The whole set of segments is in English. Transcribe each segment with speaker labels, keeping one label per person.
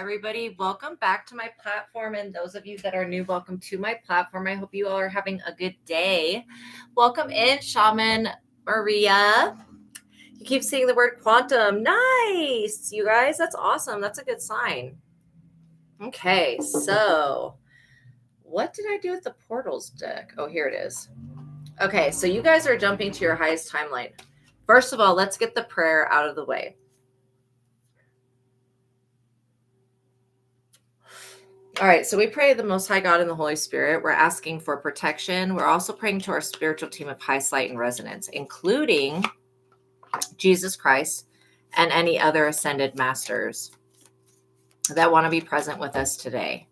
Speaker 1: everybody. Welcome back to my platform. And those of you that are new, welcome to my platform. I hope you all are having a good day. Welcome in, Shaman Maria. You keep seeing the word quantum. Nice, you guys. That's awesome. That's a good sign. Okay, so what did I do with the portals deck? Oh, here it is. Okay, so you guys are jumping to your highest timeline. First of all, let's get the prayer out of the way. All right, so we pray the Most High God and the Holy Spirit. We're asking for protection. We're also praying to our spiritual team of highest light and resonance, including Jesus Christ and any other ascended masters that want to be present with us today.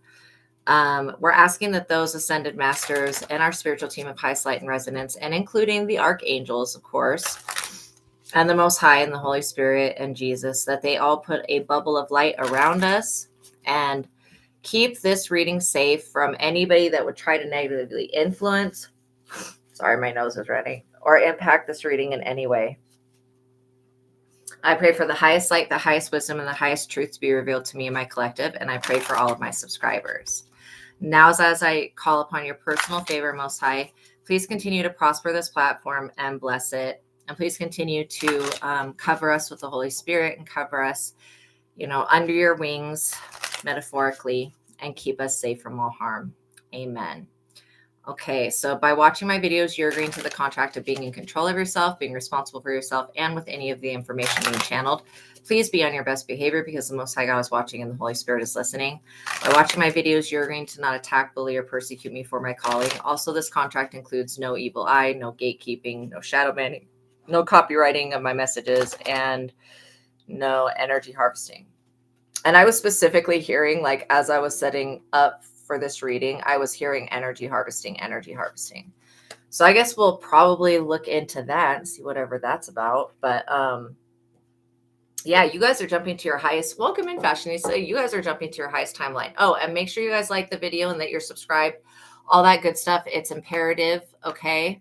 Speaker 1: We're asking that those ascended masters and our spiritual team of highest light and resonance, and including the archangels, of course, and the Most High and the Holy Spirit and Jesus, that they all put a bubble of light around us and keep this reading safe from anybody that would try to negatively influence, sorry, my nose is running, or impact this reading in any way. I pray for the highest light, the highest wisdom, and the highest truth to be revealed to me and my collective, and I pray for all of my subscribers. Now, as I call upon your personal favor, Most High, please continue to prosper this platform and bless it. And please continue to cover us with the Holy Spirit and cover us, under your wings, metaphorically, and keep us safe from all harm. Amen. Okay, so by watching my videos, you're agreeing to the contract of being in control of yourself, being responsible for yourself, and with any of the information being channeled. Please be on your best behavior because the Most High God is watching and the Holy Spirit is listening. By watching my videos, you're agreeing to not attack, bully, or persecute me for my calling. Also, this contract includes no evil eye, no gatekeeping, no shadow banning, no copywriting of my messages, and no energy harvesting. And I was specifically hearing, like, as I was setting up for this reading, I was hearing energy harvesting. So I guess we'll probably look into that and see whatever that's about. But yeah, you guys are jumping to your highest. Welcome in, Fashionista. You guys are jumping to your highest timeline. Oh, and make sure you guys like the video and that you're subscribed. All that good stuff. It's imperative, okay,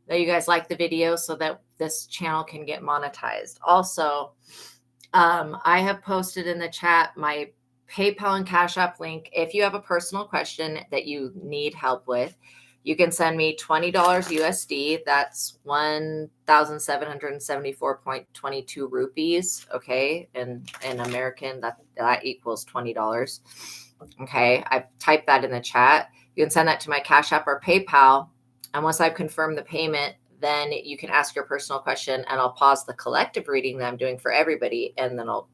Speaker 1: that you guys like the video so that this channel can get monetized. Also, I have posted in the chat my PayPal and Cash App link. If you have a personal question that you need help with, you can send me $20 USD. That's 1,774.22 rupees. Okay. And in American, that equals $20. Okay. I've typed that in the chat. You can send that to my Cash App or PayPal. And once I've confirmed the payment, then you can ask your personal question and I'll pause the collective reading that I'm doing for everybody. And then I'll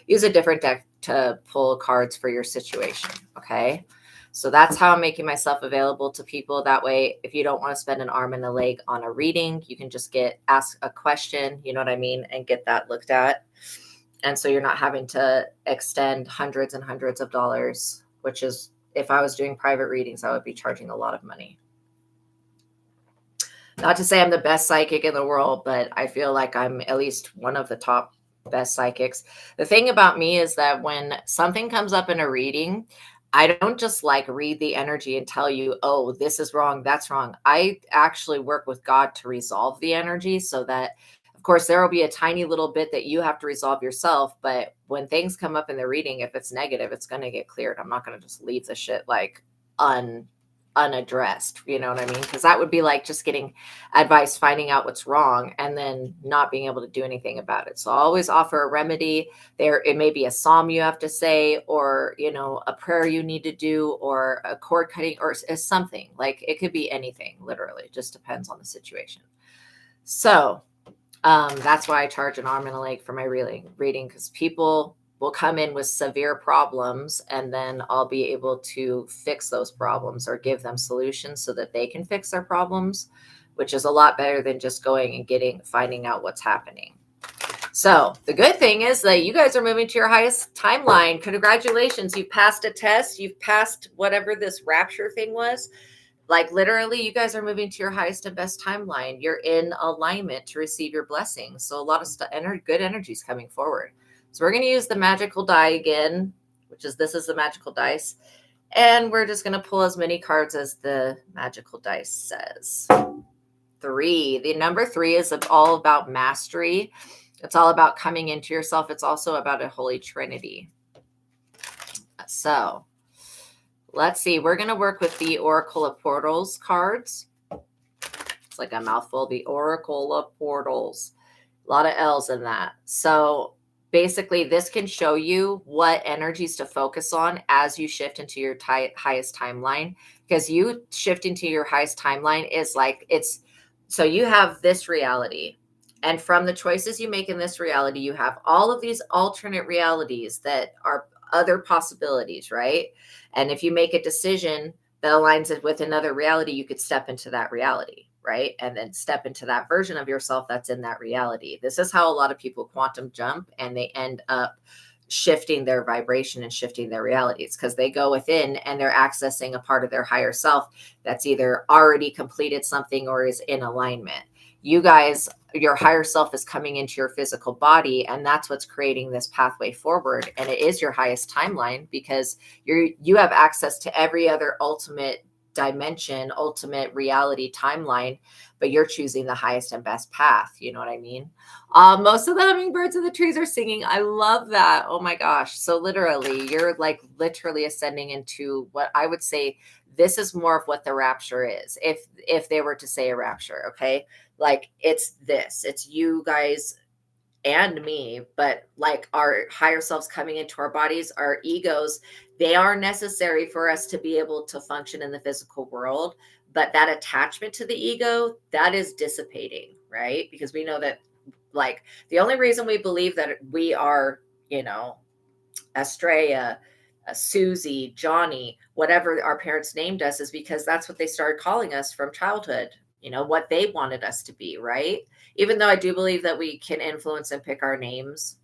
Speaker 1: use a different deck to pull cards for your situation. Okay. So that's how I'm making myself available to people. That way, if you don't want to spend an arm and a leg on a reading, you can just ask a question, you know what I mean? And get that looked at. And so you're not having to extend hundreds and hundreds of dollars, which is, if I was doing private readings, I would be charging a lot of money. Not to say I'm the best psychic in the world, but I feel like I'm at least one of the top best psychics. The thing about me is that when something comes up in a reading, I don't just read the energy and tell you, oh, this is wrong, that's wrong. I actually work with God to resolve the energy so that, of course, there will be a tiny little bit that you have to resolve yourself. But when things come up in the reading, if it's negative, it's going to get cleared. I'm not going to just leave the shit unaddressed, you know what I mean? Because that would be like just getting advice, finding out what's wrong, and then not being able to do anything about it. So I always offer a remedy. It may be a psalm you have to say, or a prayer you need to do, or a cord cutting, or something. Like, it could be anything, literally. It just depends on the situation. So that's why I charge an arm and a leg for my reading, because people will come in with severe problems, and then I'll be able to fix those problems or give them solutions so that they can fix their problems, which is a lot better than just going and finding out what's happening. So the good thing is that you guys are moving to your highest timeline. Congratulations. You've passed a test. You've passed whatever this rapture thing was. Like, literally, you guys are moving to your highest and best timeline. You're in alignment to receive your blessings. So a lot of good energy is coming forward. So we're going to use the magical die again, this is the magical dice. And we're just going to pull as many cards as the magical dice says. 3. The number 3 is all about mastery. It's all about coming into yourself. It's also about a Holy Trinity. that. So let's see. We're going to work with the Oracle of Portals cards. It's like a mouthful. The Oracle of Portals. A lot of L's in that. So basically, this can show you what energies to focus on as you shift into your highest timeline. Because you shifting to your highest timeline is like so you have this reality. And from the choices you make in this reality, you have all of these alternate realities that are other possibilities, right? And if you make a decision that aligns it with another reality, you could step into that reality, right? And then step into that version of yourself that's in that reality. This is how a lot of people quantum jump, and they end up shifting their vibration and shifting their realities, because they go within and they're accessing a part of their higher self that's either already completed something or is in alignment. You guys, your higher self is coming into your physical body, and that's what's creating this pathway forward. And it is your highest timeline, because you have access to every other ultimate dimension, ultimate reality timeline, but you're choosing the highest and best path. You know what I mean? Most of the hummingbirds in the trees are singing. I love that. Oh my gosh. So literally, you're like literally ascending into what I would say, this is more of what the rapture is. If they were to say a rapture, okay? Like it's you guys and me, but like our higher selves coming into our bodies, our egos, they are necessary for us to be able to function in the physical world. But that attachment to the ego, that is dissipating, right? Because we know that, like, the only reason we believe that we are, ASTRAEA, Susie, Johnny, whatever our parents named us, is because that's what they started calling us from childhood, what they wanted us to be, right? Even though I do believe that we can influence and pick our names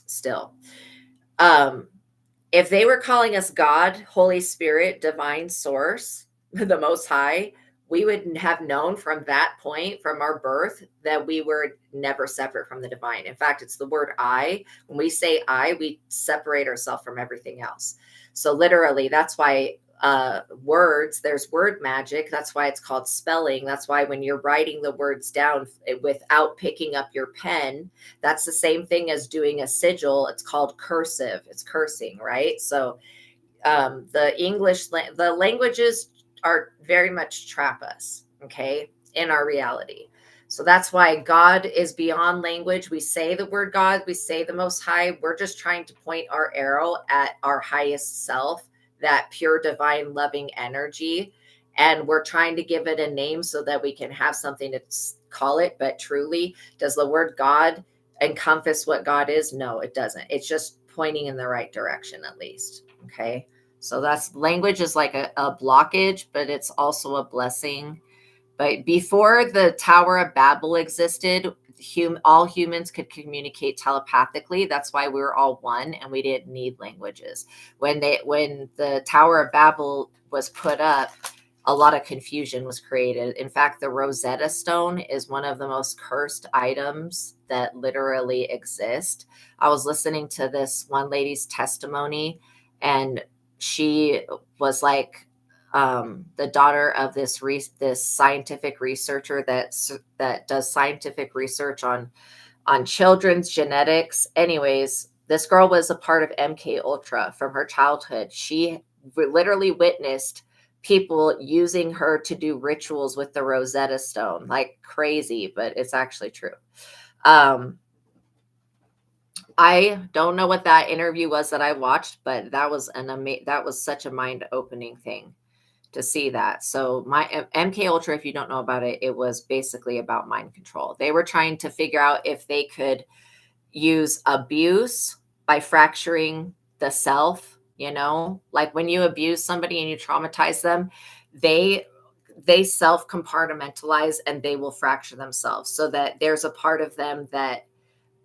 Speaker 1: still. If they were calling us God, Holy Spirit, divine source, the Most High, we would have known from that point, from our birth, that we were never separate from the divine. In fact, it's the word I. When we say I, we separate ourselves from everything else. So literally, that's why words, there's word magic. That's why it's called spelling. That's why when you're writing the words down without picking up your pen, that's the same thing as doing a sigil. It's called cursive. It's cursing, right? So the languages are very much trap us, okay, in our reality. So that's why God is beyond language. We say the word God, we say the Most High. We're just trying to point our arrow at our highest self, that pure, divine, loving energy. And we're trying to give it a name so that we can have something to call it. But truly, does the word God encompass what God is? No, it doesn't. It's just pointing in the right direction, at least. Okay. So that's, language is like a blockage, but it's also a blessing. But before the Tower of Babel existed, all humans could communicate telepathically. That's why we were all one, and we didn't need languages. When the Tower of Babel was put up, a lot of confusion was created. In fact, the Rosetta Stone is one of the most cursed items that literally exist. I was listening to this one lady's testimony, and she was like, the daughter of this scientific researcher that does scientific research on children's genetics. Anyways, this girl was a part of MK Ultra from her childhood. She literally witnessed people using her to do rituals with the Rosetta Stone, like crazy, but it's actually true. I don't know what that interview was that I watched, but that was that was such a mind-opening thing to see that. So my MK Ultra, if you don't know about it, it was basically about mind control. They were trying to figure out if they could use abuse by fracturing the self, like when you abuse somebody and you traumatize them, they self compartmentalize and they will fracture themselves, so that there's a part of them that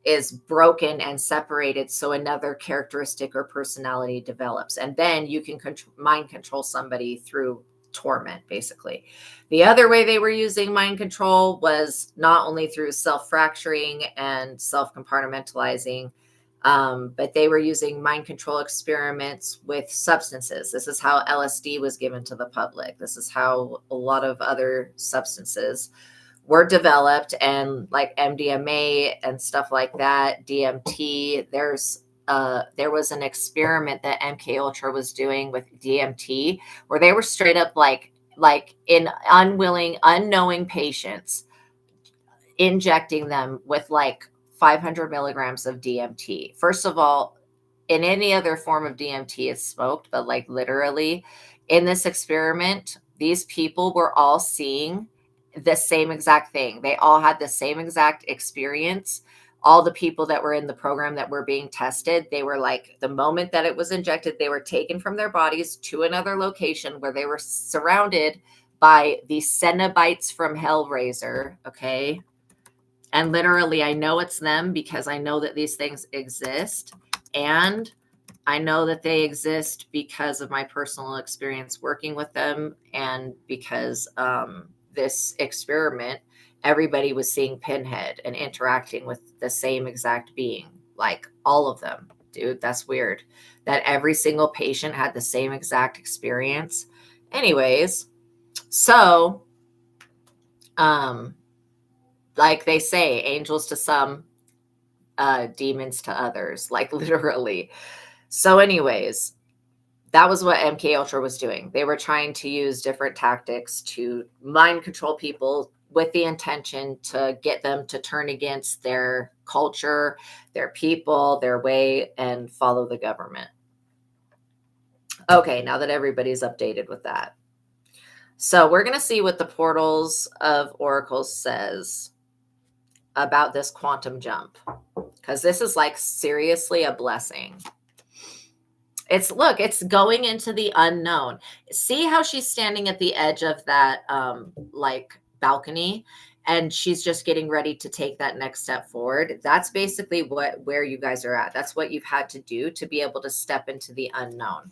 Speaker 1: is broken and separated, so another characteristic or personality develops, and then you can mind control somebody through torment, basically. The other way they were using mind control was not only through self-fracturing and self-compartmentalizing, but they were using mind control experiments with substances. This is how LSD was given to the public. This is how a lot of other substances were developed, and like MDMA and stuff like that, DMT. There's there was an experiment that MK Ultra was doing with DMT, where they were straight up like in unknowing patients, injecting them with like 500 milligrams of DMT. First of all, in any other form of DMT is smoked, but like literally in this experiment, these people were all seeing the same exact thing. They all had the same exact experience. All the people that were in the program that were being tested, they were like, the moment that it was injected, they were taken from their bodies to another location where they were surrounded by the Cenobites from Hellraiser. Okay. And literally, I know it's them because I know that these things exist. And I know that they exist because of my personal experience working with them, and because this experiment, everybody was seeing Pinhead and interacting with the same exact being, like all of them. Dude, that's weird. That every single patient had the same exact experience. Anyways, so like they say, angels to some, demons to others, like literally. So anyways, that was what MK Ultra was doing. They were trying to use different tactics to mind control people with the intention to get them to turn against their culture, their people, their way, and follow the government. Okay, now that everybody's updated with that. So we're going to see what the Portals of Oracles says about this quantum jump, because this is like seriously a blessing. It's going into the unknown. See how she's standing at the edge of that like balcony, and she's just getting ready to take that next step forward. That's basically where you guys are at. That's what you've had to do to be able to step into the unknown.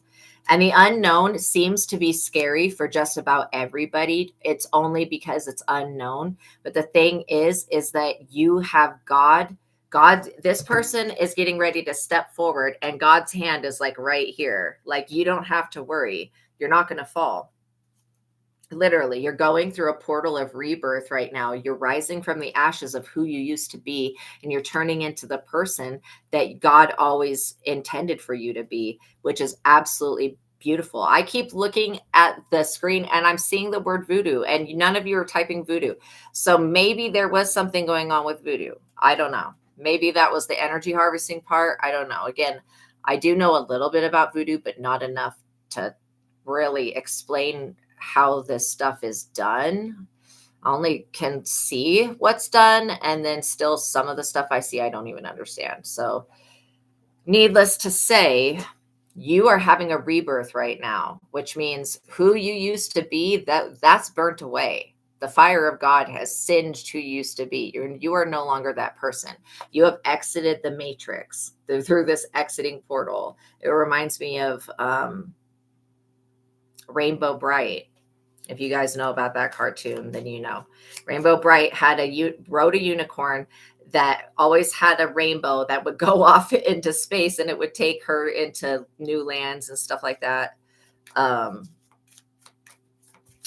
Speaker 1: And the unknown seems to be scary for just about everybody. It's only because it's unknown. But the thing is that you have God. This person is getting ready to step forward, and God's hand is like right here. Like, you don't have to worry. You're not going to fall. Literally, you're going through a portal of rebirth right now. You're rising from the ashes of who you used to be, and you're turning into the person that God always intended for you to be, which is absolutely beautiful. I keep looking at the screen and I'm seeing the word voodoo, and none of you are typing voodoo. So maybe there was something going on with voodoo. I don't know. Maybe that was the energy harvesting part. I don't know. Again, I do know a little bit about voodoo, but not enough to really explain how this stuff is done. I only can see what's done, and then still some of the stuff I see I don't even understand. So needless to say, you are having a rebirth right now, which means who you used to be, that's burnt away. The fire of God has singed who you used to be. You are no longer that person. You have exited the matrix through this exiting portal. It reminds me of Rainbow Bright. If you guys know about that cartoon, then you know. Rainbow Bright rode a unicorn that always had a rainbow that would go off into space, and it would take her into new lands and stuff like that.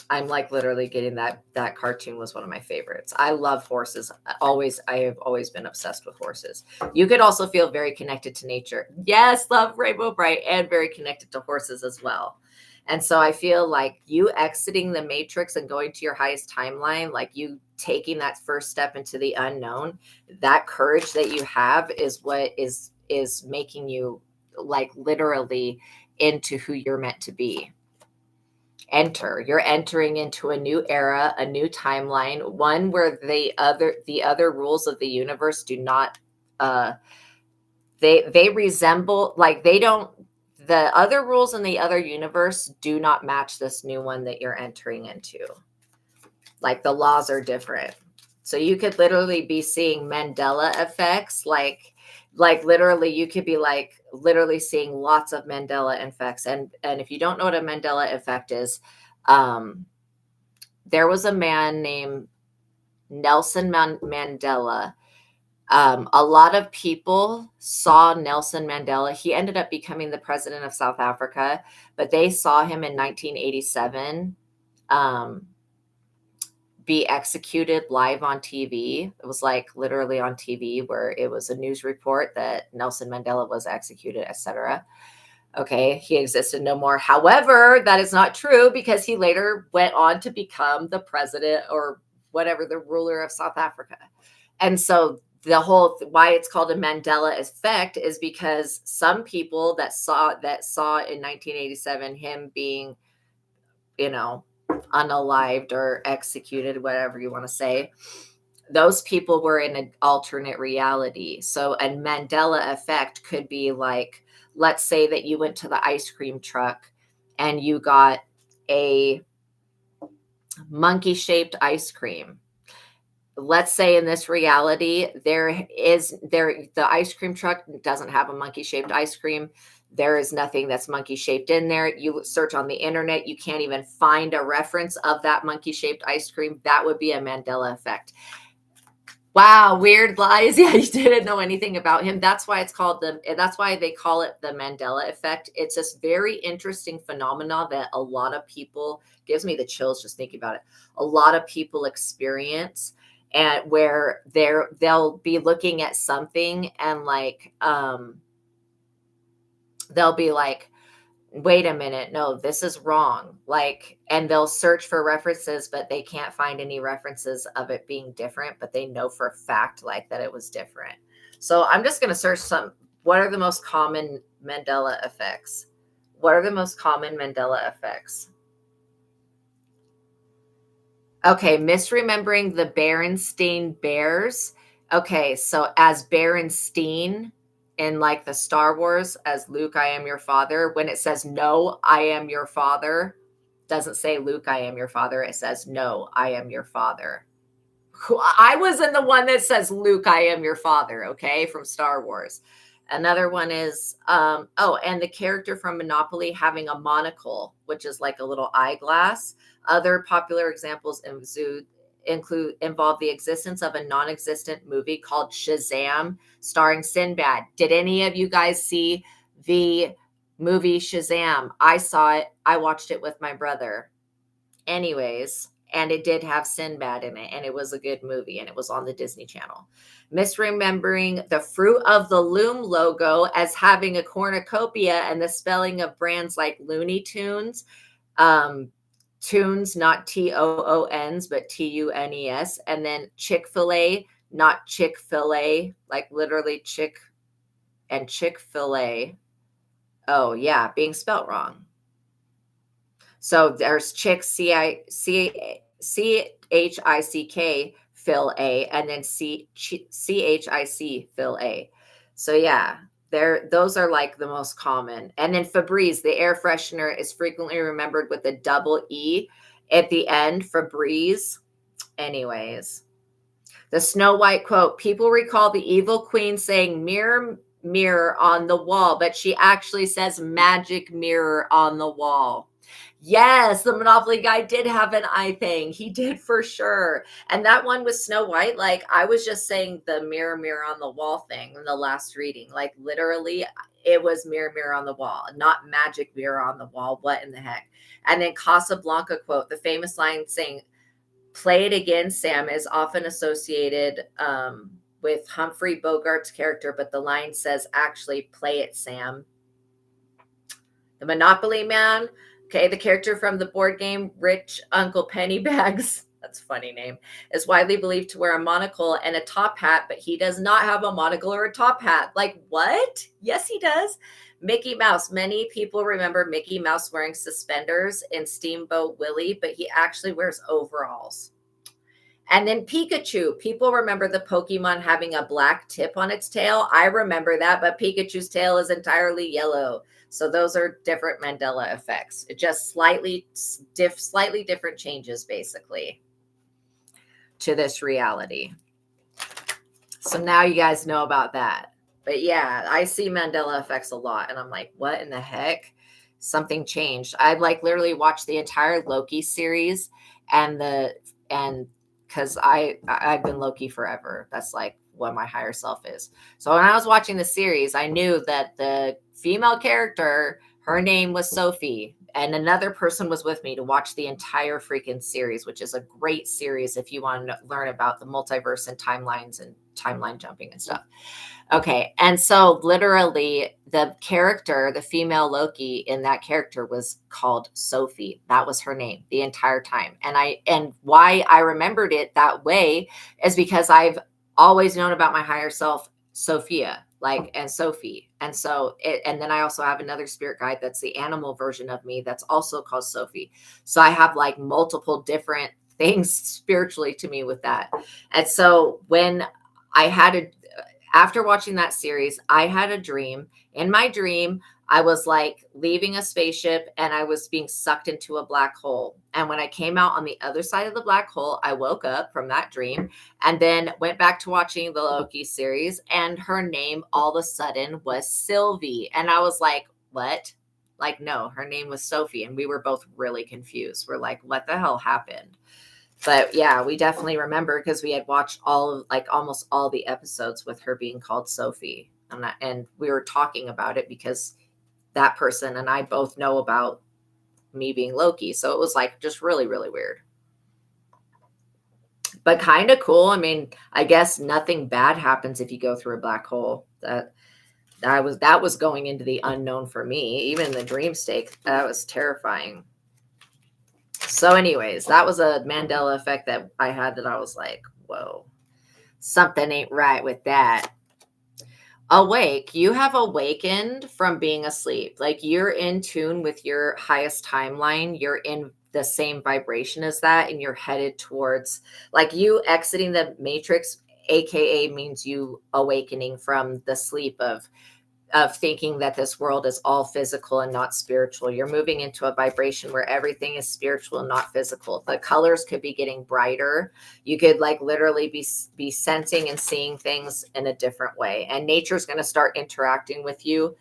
Speaker 1: I'm like literally getting that cartoon was one of my favorites. I love horses. I have always been obsessed with horses. You could also feel very connected to nature. Yes, love Rainbow Bright, and very connected to horses as well. And so I feel like you exiting the matrix and going to your highest timeline, like you taking that first step into the unknown, that courage that you have is what is making you like literally into who you're meant to be. You're entering into a new era, a new timeline, one where the other rules of the universe do not they resemble, like they don't, the other rules in the other universe do not match this new one that you're entering into. Like the laws are different. So you could literally be seeing Mandela effects, like literally you could be like literally seeing lots of Mandela effects. And if you don't know what a Mandela effect is, there was a man named Nelson Mandela. A lot of people saw Nelson Mandela. He ended up becoming the president of South Africa, but they saw him in 1987. be executed live on TV. It was like literally on TV where it was a news report that Nelson Mandela was executed, etc. Okay, he existed no more. However, that is not true because he later went on to become the president or whatever, the ruler of South Africa. And so the whole why it's called a Mandela effect is because some people that saw in 1987 him being, unalived or executed, whatever you want to say, those people were in an alternate reality. So a Mandela effect could be like, let's say that you went to the ice cream truck and you got a monkey shaped ice cream. Let's say in this reality, the ice cream truck doesn't have a monkey shaped ice cream. There is nothing that's monkey shaped in there. You search on the internet, you can't even find a reference of that monkey shaped ice cream. That would be a Mandela effect. Wow, weird lies. Yeah, you didn't know anything about him. That's why that's why they call it the Mandela effect. It's this very interesting phenomenon that a lot of people, gives me the chills just thinking about it. A lot of people experience, and where they'll be looking at something and they'll be like, wait a minute, no, this is wrong. And they'll search for references, but they can't find any references of it being different, but they know for a fact that it was different. So I'm just going to search what are the most common Mandela effects? What are the most common Mandela effects? Okay, misremembering the Berenstain Bears. Okay, so as Berenstain in the Star Wars, as Luke, I am your father, when it says, no, I am your father, doesn't say Luke, I am your father. It says, no, I am your father. I was in the one that says, Luke, I am your father, okay, from Star Wars. Another one is, and the character from Monopoly having a monocle, which is like a little eyeglass. Other popular examples involve the existence of a non-existent movie called Shazam, starring Sinbad. Did any of you guys see the movie Shazam? I saw it. I watched it with my brother. Anyways, and it did have Sinbad in it, and it was a good movie, and it was on the Disney Channel. Misremembering the Fruit of the Loom logo as having a cornucopia and the spelling of brands like Looney Tunes, Tunes, not Toons, but Tunes, and then Chick-fil-A, not Chick-fil-A, like literally chick and Chick-fil-A. Oh, yeah, being spelt wrong. So there's Chick, C-H-I-C-K, Phil A, and then C-H-I-C, Phil A. So yeah, those are the most common. And then Febreze, the air freshener, is frequently remembered with a double E at the end, Febreze. Anyways, the Snow White quote, people recall the evil queen saying mirror, mirror on the wall, but she actually says magic mirror on the wall. Yes, the Monopoly guy did have an eye thing. He did for sure. And that one with Snow White, I was just saying the mirror, mirror on the wall thing in the last reading. Literally, it was mirror, mirror on the wall, not magic mirror on the wall. What in the heck? And then Casablanca quote, the famous line saying, play it again, Sam, is often associated with Humphrey Bogart's character, but the line says, actually, play it, Sam. The Monopoly Man. Okay, the character from the board game Rich Uncle Pennybags, that's a funny name, is widely believed to wear a monocle and a top hat, but he does not have a monocle or a top hat. What? Yes, he does. Mickey Mouse. Many people remember Mickey Mouse wearing suspenders in Steamboat Willie, but he actually wears overalls. And then Pikachu. People remember the Pokemon having a black tip on its tail. I remember that, but Pikachu's tail is entirely yellow. So those are different Mandela effects. It just slightly different changes, basically, to this reality. So now you guys know about that. But yeah, I see Mandela effects a lot, and I'm like, what in the heck? Something changed. I literally watched the entire Loki series, and because I've been Loki forever. That's what my higher self is. So when I was watching the series, I knew that the female character, her name was Sophie, and another person was with me to watch the entire freaking series, which is a great series if you want to learn about the multiverse and timelines and timeline jumping and stuff. Okay. And so literally the character, the female Loki in that character was called Sophie. That was her name the entire time. And why I remembered it that way is because I've always known about my higher self, Sophia, and Sophie. And and then I also have another spirit guide that's the animal version of me that's also called Sophie. So I have like multiple different things spiritually to me with that. And so when I had after watching that series, I had a dream. In my dream, I was like leaving a spaceship and I was being sucked into a black hole. And when I came out on the other side of the black hole, I woke up from that dream and then went back to watching the Loki series. And her name all of a sudden was Sylvie. And I was like, what? Like, no, her name was Sophie. And we were both really confused. We're like, what the hell happened? But yeah, we definitely remember because we had watched almost all the episodes with her being called Sophie. And we were talking about it because that person and I both know about me being Loki. So it was like just really, really weird. But kind of cool. I mean, I guess nothing bad happens if you go through a black hole. That was going into the unknown for me. Even the dream state, that was terrifying. So anyways, that was a Mandela effect that I had that I was like, whoa, something ain't right with that. Awake, you have awakened from being asleep. Like you're in tune with your highest timeline. You're in the same vibration as that, and you're headed towards like you exiting the matrix, AKA means you awakening from the sleep of thinking that this world is all physical and not spiritual. You're moving into a vibration where everything is spiritual and not physical. The colors could be getting brighter. You could like literally be sensing and seeing things in a different way. And nature's going to start interacting with you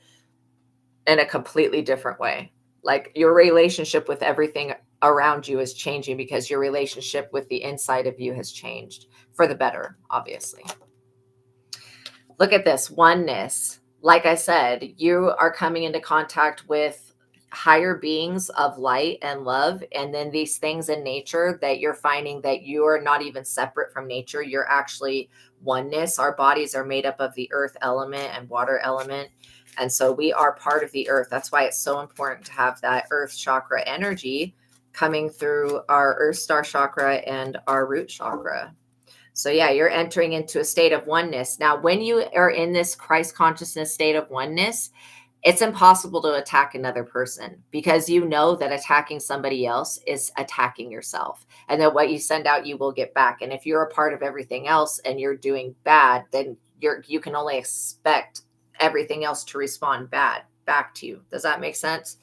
Speaker 1: in a completely different way. Like your relationship with everything around you is changing because your relationship with the inside of you has changed for the better, obviously. Look at this oneness. Like I said, you are coming into contact with higher beings of light and love. And then these things in nature that you're finding that you are not even separate from nature. You're actually oneness. Our bodies are made up of the earth element and water element. And so we are part of the earth. That's why it's so important to have that earth chakra energy coming through our earth star chakra and our root chakra. So yeah, you're entering into a state of oneness. Now, when you are in this Christ consciousness state of oneness, it's impossible to attack another person because you know that attacking somebody else is attacking yourself. And that what you send out, you will get back. And if you're a part of everything else and you're doing bad, then you can only expect everything else to respond bad back to you. Does that make sense?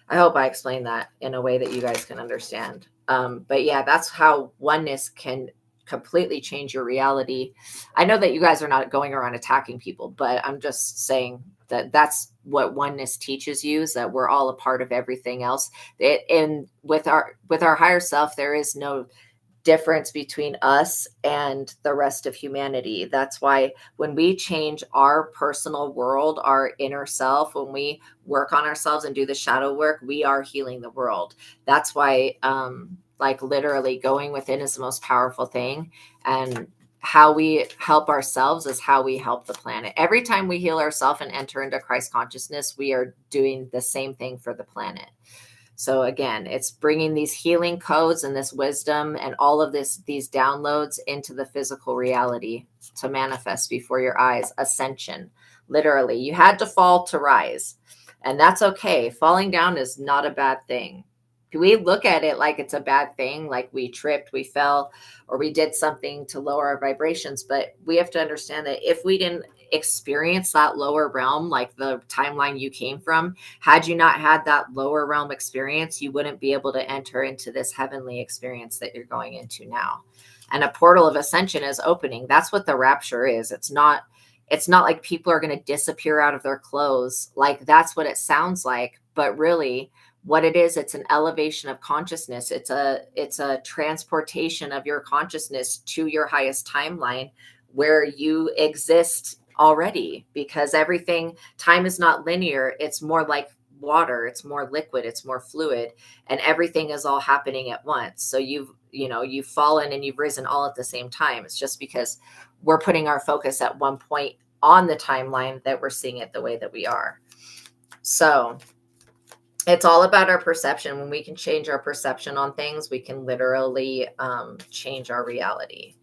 Speaker 1: I hope I explained that in a way that you guys can understand. But yeah, that's how oneness can completely change your reality. I know that you guys are not going around attacking people, but I'm just saying that that's what oneness teaches you, is that we're all a part of everything else. And with our higher self, there is no difference between us and the rest of humanity. That's why when we change our personal world, our inner self, when we work on ourselves and do the shadow work, we are healing the world. That's why like literally going within is the most powerful thing. And how we help ourselves is how we help the planet. Every time we heal ourselves and enter into Christ consciousness, we are doing the same thing for the planet. So again, it's bringing these healing codes and this wisdom and all of these downloads into the physical reality to manifest before your eyes. Ascension, literally. You had to fall to rise, and that's okay. Falling down is not a bad thing. We look at it like it's a bad thing, like we tripped, we fell, or we did something to lower our vibrations. But we have to understand that if we didn't experience that lower realm, like the timeline you came from, had you not had that lower realm experience, you wouldn't be able to enter into this heavenly experience that you're going into now. And a portal of ascension is opening. That's what the rapture is. It's not like people are going to disappear out of their clothes. Like that's what it sounds like. But really, what it is, it's an elevation of consciousness. It's a transportation of your consciousness to your highest timeline where you exist already, because time is not linear. It's more like water, it's more liquid, it's more fluid, and everything is all happening at once. So you've fallen and you've risen all at the same time. It's just because we're putting our focus at one point on the timeline that we're seeing it the way that we are. So it's all about our perception. When we can change our perception on things, we can literally change our reality.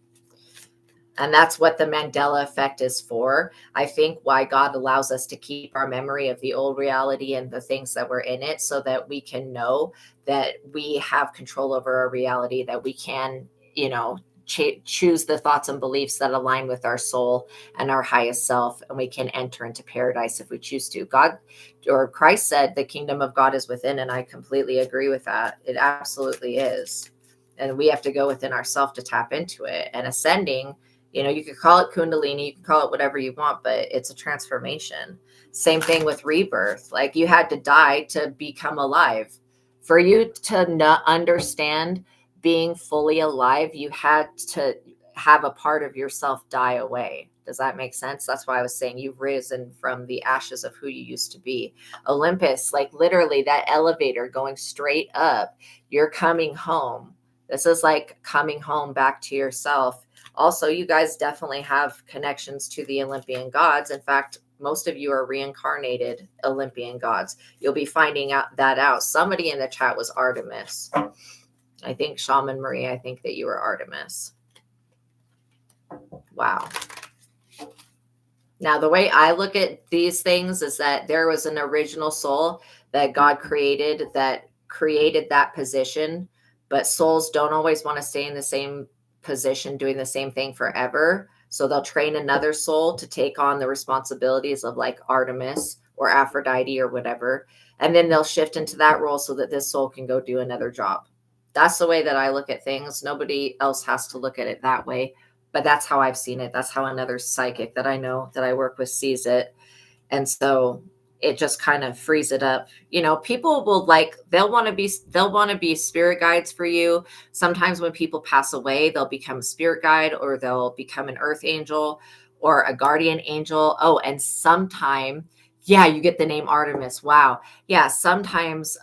Speaker 1: And that's what the Mandela effect is for. I think why God allows us to keep our memory of the old reality and the things that were in it, so that we can know that we have control over our reality, that we can, choose the thoughts and beliefs that align with our soul and our highest self, and we can enter into paradise if we choose to. God, or Christ, said the kingdom of God is within, and I completely agree with that. It absolutely is. And we have to go within ourselves to tap into it. And ascending, you could call it Kundalini, you can call it whatever you want, but it's a transformation. Same thing with rebirth. Like, you had to die to become alive. For you to not understand being fully alive, you had to have a part of yourself die away. Does that make sense? That's why I was saying you've risen from the ashes of who you used to be. Olympus, like literally that elevator going straight up, you're coming home. This is like coming home back to yourself. Also, you guys definitely have connections to the Olympian gods. In fact, most of you are reincarnated Olympian gods. You'll be finding out. Somebody in the chat was Artemis. I think Shaman Marie, I think that you were Artemis. Wow. Now, the way I look at these things is that there was an original soul that God created that position, but souls don't always want to stay in the same position doing the same thing forever. So they'll train another soul to take on the responsibilities of like Artemis or Aphrodite or whatever. And then they'll shift into that role so that this soul can go do another job. That's the way that I look at things. Nobody else has to look at it that way, but that's how I've seen it. That's how another psychic that I know that I work with sees it. And so it just kind of frees it up. People will they'll want to be spirit guides for you. Sometimes when people pass away, they'll become a spirit guide, or they'll become an earth angel or a guardian angel. Oh, and sometime, yeah, you get the name Artemis. Wow. Yeah. Sometimes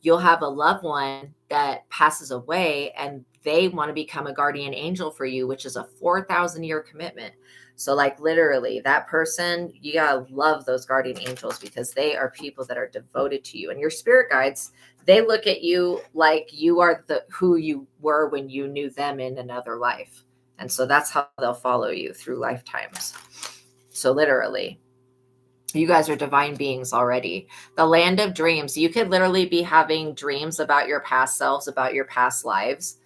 Speaker 1: you'll have a loved one that passes away and they want to become a guardian angel for you, which is a 4,000-year commitment. So like literally that person, you gotta love those guardian angels, because they are people that are devoted to you. And your spirit guides, they look at you like you are who you were when you knew them in another life. And so that's how they'll follow you through lifetimes. So literally, you guys are divine beings already. The land of dreams, you could literally be having dreams about your past selves, about your past lives.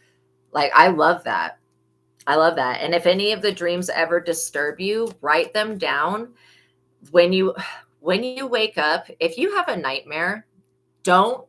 Speaker 1: Like, I love that. I love that. And if any of the dreams ever disturb you, write them down. When you wake up, if you have a nightmare, don't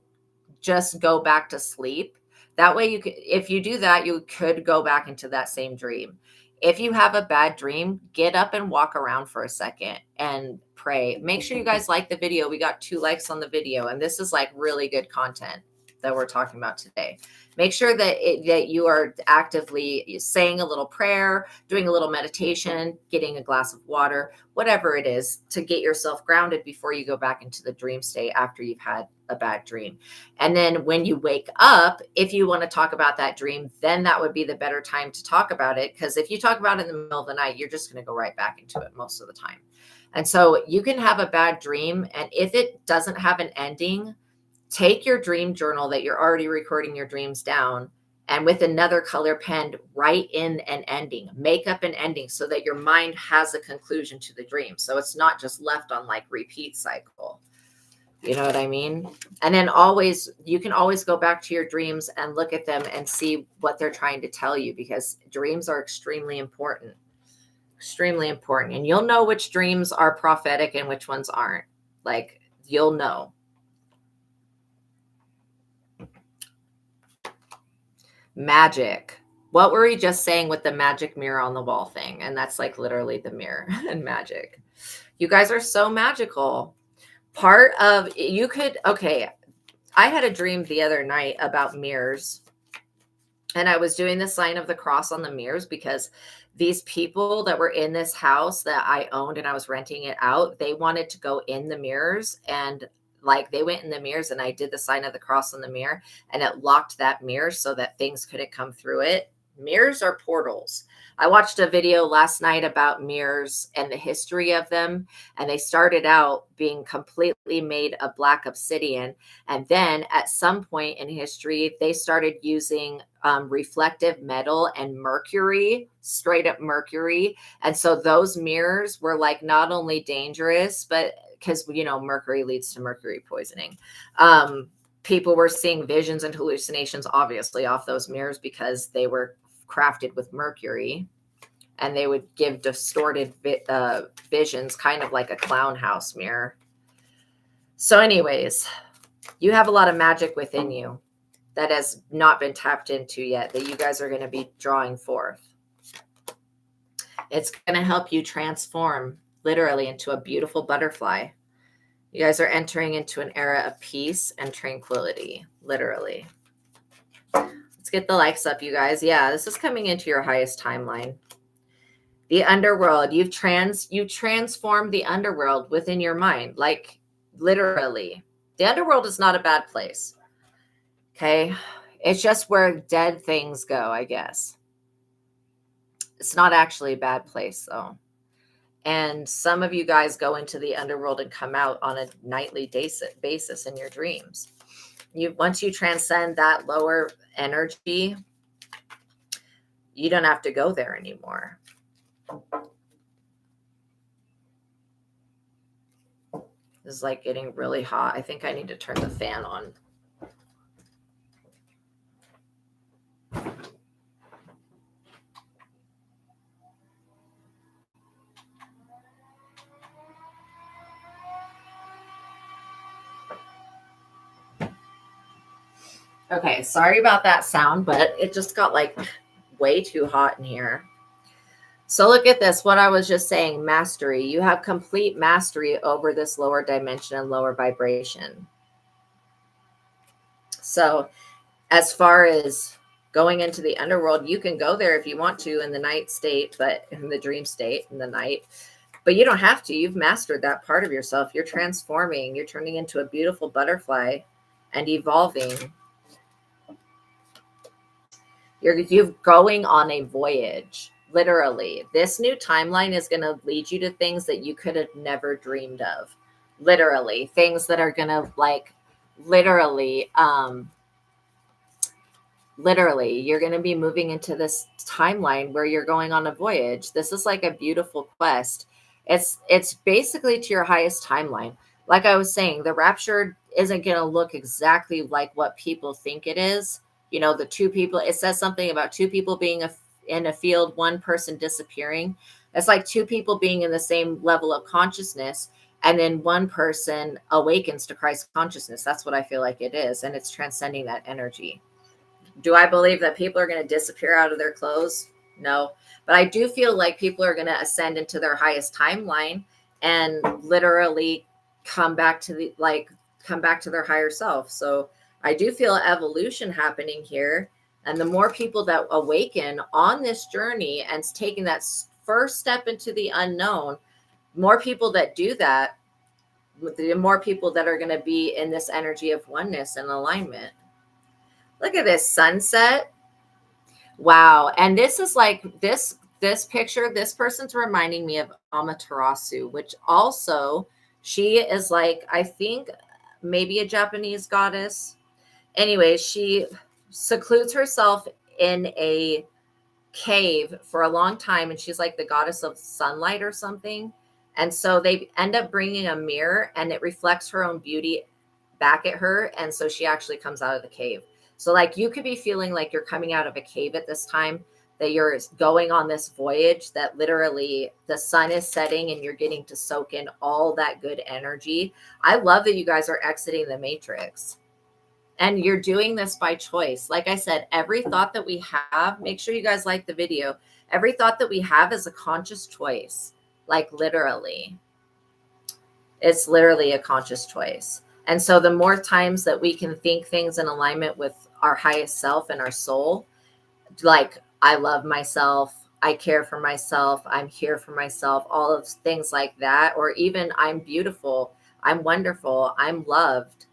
Speaker 1: just go back to sleep. That way if you do that, you could go back into that same dream. If you have a bad dream, get up and walk around for a second and pray. Make sure you guys like the video. We got 2 likes on the video, and this is like really good content that we're talking about today. Make sure that you are actively saying a little prayer, doing a little meditation, getting a glass of water, whatever it is, to get yourself grounded before you go back into the dream state after you've had a bad dream. And then when you wake up, if you want to talk about that dream, then that would be the better time to talk about it. Because if you talk about it in the middle of the night, you're just going to go right back into it most of the time. And so you can have a bad dream, and if it doesn't have an ending, take your dream journal that you're already recording your dreams down, and with another color pen, write in an ending, make up an ending so that your mind has a conclusion to the dream. So it's not just left on like repeat cycle. You know what I mean? And then you can always go back to your dreams and look at them and see what they're trying to tell you, because dreams are extremely important. Extremely important. And you'll know which dreams are prophetic and which ones aren't. Like, you'll know. Magic. What were we just saying with the magic mirror on the wall thing? And that's like literally the mirror and magic. You guys are so magical. Okay, I had a dream the other night about mirrors, and I was doing the sign of the cross on the mirrors because these people that were in this house that I owned and I was renting it out, they wanted to go in the mirrors and like they went in the mirrors and I did the sign of the cross on the mirror and it locked that mirror so that things couldn't come through it. Mirrors are portals. I watched a video last night about mirrors and the history of them. And they started out being completely made of black obsidian. And then at some point in history, they started using reflective metal and mercury, straight up mercury. And so those mirrors were like not only dangerous, but because, you know, mercury leads to mercury poisoning. People were seeing visions and hallucinations, obviously, off those mirrors because they were crafted with mercury, and they would give distorted visions, kind of like a clown house mirror. So anyways, you have a lot of magic within you that has not been tapped into yet, that you guys are going to be drawing forth. It's going to help you transform literally into a beautiful butterfly. You guys are entering into an era of peace and tranquility, literally. Let's get the likes up, you guys. Yeah, this is coming into your highest timeline. The underworld, you transformed the underworld within your mind, like literally. The underworld is not a bad place. Okay. It's just where dead things go, I guess. It's not actually a bad place though. And some of you guys go into the underworld and come out on a nightly basis in your dreams. Once you transcend that lower energy, you don't have to go there anymore. This is like getting really hot. I think I need to turn the fan on. Okay, sorry about that sound, but it just got like way too hot in here. So look at this, what I was just saying, mastery. You have complete mastery over this lower dimension and lower vibration. So as far as going into the underworld, you can go there if you want to in the night state, but in the dream state in the night, but you don't have to. You've mastered that part of yourself. You're transforming. You're turning into a beautiful butterfly and evolving. You're going on a voyage, literally. This new timeline is going to lead you to things that you could have never dreamed of. Literally, things that are going to like literally, you're going to be moving into this timeline where you're going on a voyage. This is like a beautiful quest. It's basically to your highest timeline. Like I was saying, the rapture isn't going to look exactly like what people think it is. You know, the two people, it says something about two people being in a field, one person disappearing. It's like two people being in the same level of consciousness, and then one person awakens to Christ consciousness. That's what I feel like it is. And it's transcending that energy. Do I believe that people are going to disappear out of their clothes? No. But I do feel like people are going to ascend into their highest timeline and literally come back to their higher self. So I do feel evolution happening here. And the more people that awaken on this journey and taking that first step into the unknown, more people that do that, the more people that are going to be in this energy of oneness and alignment. Look at this sunset. Wow. And this is like this picture, this person's reminding me of Amaterasu, which also she is like, I think maybe a Japanese goddess. Anyway, she secludes herself in a cave for a long time, and she's like the goddess of sunlight or something. And so they end up bringing a mirror, and it reflects her own beauty back at her. And so she actually comes out of the cave. So like you could be feeling like you're coming out of a cave at this time, that you're going on this voyage, that literally the sun is setting and you're getting to soak in all that good energy. I love that you guys are exiting the matrix. And you're doing this by choice. Like I said, every thought that we have, make sure you guys like the video. Every thought that we have is a conscious choice. Like literally. It's literally a conscious choice. And so the more times that we can think things in alignment with our highest self and our soul, like I love myself, I care for myself, I'm here for myself, all of things like that, or even I'm beautiful, I'm wonderful. I'm loved.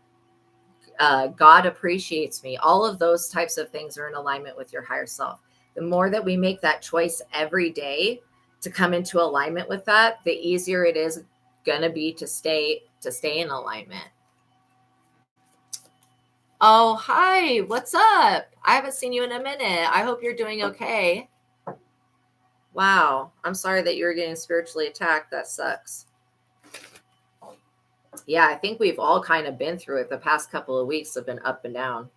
Speaker 1: God appreciates me. All of those types of things are in alignment with your higher self. The more that we make that choice every day to come into alignment with that, the easier it is going to be to stay in alignment. Oh, hi. What's up? I haven't seen you in a minute. I hope you're doing okay. Wow. I'm sorry that you're getting spiritually attacked. That sucks. Yeah, I think we've all kind of been through it. The past couple of weeks have been up and down.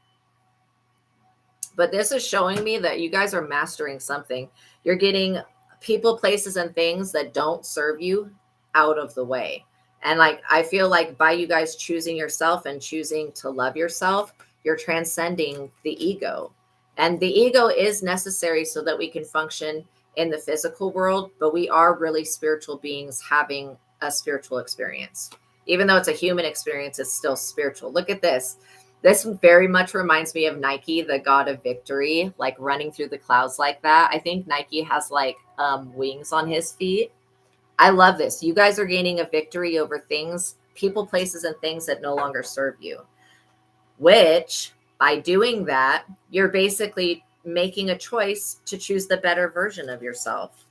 Speaker 1: But this is showing me that you guys are mastering something. You're getting people, places, and things that don't serve you out of the way. And like, I feel like by you guys choosing yourself and choosing to love yourself, you're transcending the ego. And the ego is necessary so that we can function in the physical world, but we are really spiritual beings having a spiritual experience. Even though it's a human experience, it's still spiritual. Look at this. This very much reminds me of Nike, the god of victory, like running through the clouds like that. I think Nike has like wings on his feet. I love this. You guys are gaining a victory over things, people, places, and things that no longer serve you, which by doing that, you're basically making a choice to choose the better version of yourself,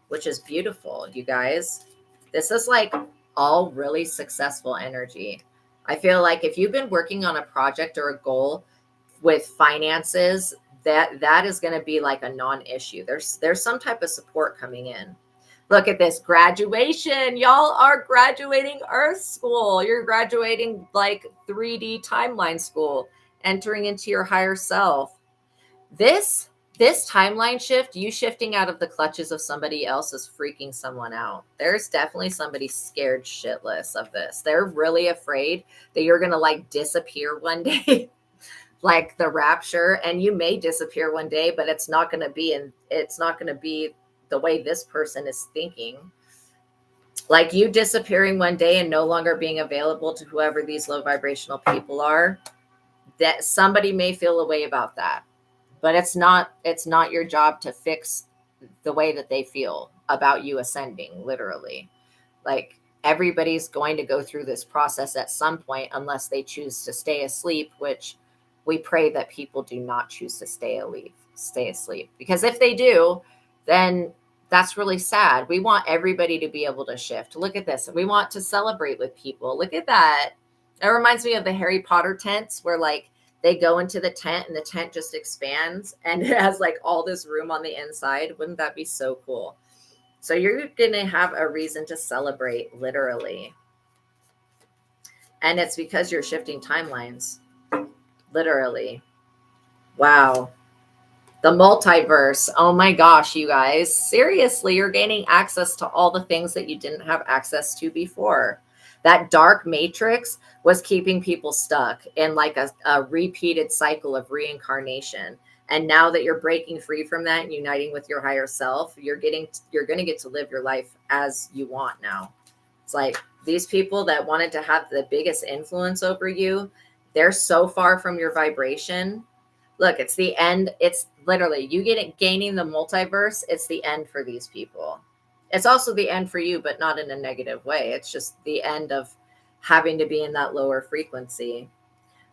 Speaker 1: which is beautiful, you guys. This is like all really successful energy. I feel like if you've been working on a project or a goal with finances, that is going to be like a non-issue. There's some type of support coming in. Look at this graduation. Y'all are graduating Earth School. You're graduating like 3D timeline school, entering into your higher self. This timeline shift, you shifting out of the clutches of somebody else, is freaking someone out. There's definitely somebody scared shitless of this. They're really afraid that you're going to like disappear one day, like the rapture, and you may disappear one day, but it's not going to be the way this person is thinking. Like you disappearing one day and no longer being available to whoever these low vibrational people are, that somebody may feel a way about that. But it's not your job to fix the way that they feel about you ascending, literally. Like everybody's going to go through this process at some point unless they choose to stay asleep, which we pray that people do not choose to stay asleep. Because if they do, then that's really sad. We want everybody to be able to shift. Look at this. We want to celebrate with people. Look at that. It reminds me of the Harry Potter tents where like they go into the tent and the tent just expands and it has like all this room on the inside. Wouldn't that be so cool? So you're going to have a reason to celebrate, literally. And it's because you're shifting timelines, literally. Wow. The multiverse. Oh my gosh, you guys. Seriously, you're gaining access to all the things that you didn't have access to before. That dark matrix was keeping people stuck in like a repeated cycle of reincarnation. And now that you're breaking free from that and uniting with your higher self, you're going to get to live your life as you want now. It's like these people that wanted to have the biggest influence over you, they're so far from your vibration. Look, it's the end. It's literally you gaining the multiverse. It's the end for these people. It's also the end for you, but not in a negative way. It's just the end of having to be in that lower frequency.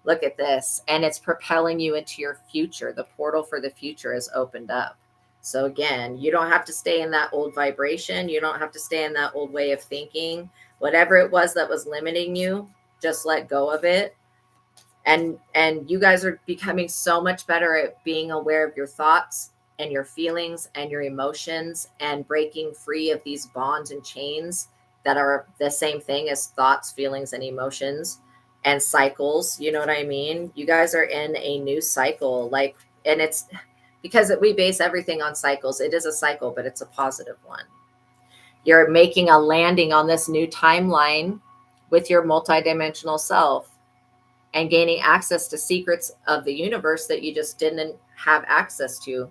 Speaker 1: Look at this. And it's propelling you into your future. The portal for the future is opened up. So again, you don't have to stay in that old vibration. You don't have to stay in that old way of thinking. Whatever it was that was limiting you, just let go of it. And you guys are becoming so much better at being aware of your thoughts and your feelings and your emotions and breaking free of these bonds and chains that are the same thing as thoughts, feelings, and emotions and cycles. You know what I mean? You guys are in a new cycle, like, and it's because we base everything on cycles. It is a cycle, but it's a positive one. You're making a landing on this new timeline with your multidimensional self and gaining access to secrets of the universe that you just didn't have access to.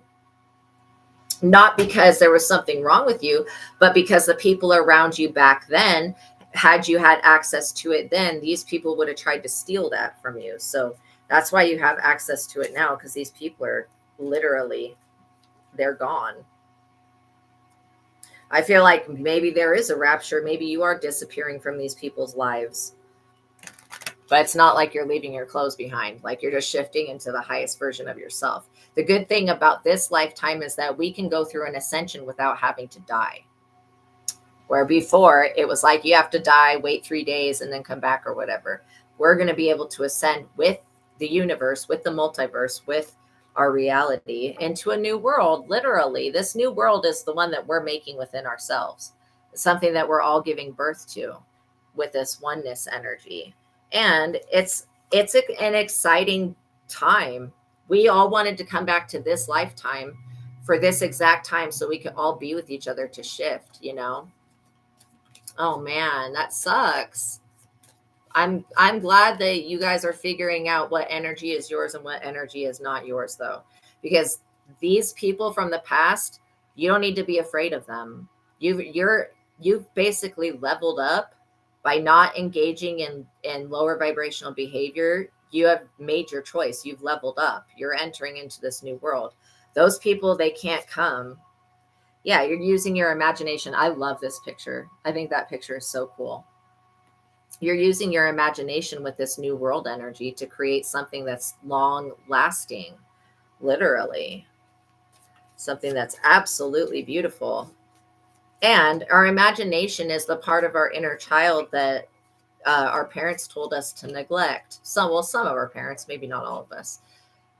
Speaker 1: Not because there was something wrong with you, but because the people around you back then, had you had access to it then, these people would have tried to steal that from you. So that's why you have access to it now, because these people are literally, they're gone. I feel like maybe there is a rapture. Maybe you are disappearing from these people's lives. But it's not like you're leaving your clothes behind. Like you're just shifting into the highest version of yourself. The good thing about this lifetime is that we can go through an ascension without having to die. Where before it was like you have to die, wait 3 days, and then come back or whatever. We're going to be able to ascend with the universe, with the multiverse, with our reality into a new world. Literally, this new world is the one that we're making within ourselves. It's something that we're all giving birth to with this oneness energy. And it's an exciting time. We all wanted to come back to this lifetime for this exact time so we could all be with each other to shift, you know? Oh man, that sucks. I'm glad that you guys are figuring out what energy is yours and what energy is not yours though. Because these people from the past, you don't need to be afraid of them. You've basically leveled up by not engaging in lower vibrational behavior. You have made your choice. You've leveled up. You're entering into this new world. Those people, they can't come. Yeah, you're using your imagination. I love this picture. I think that picture is so cool. You're using your imagination with this new world energy to create something that's long lasting, literally. Something that's absolutely beautiful. And our imagination is the part of our inner child that our parents told us to neglect. Some of our parents, maybe not all of us.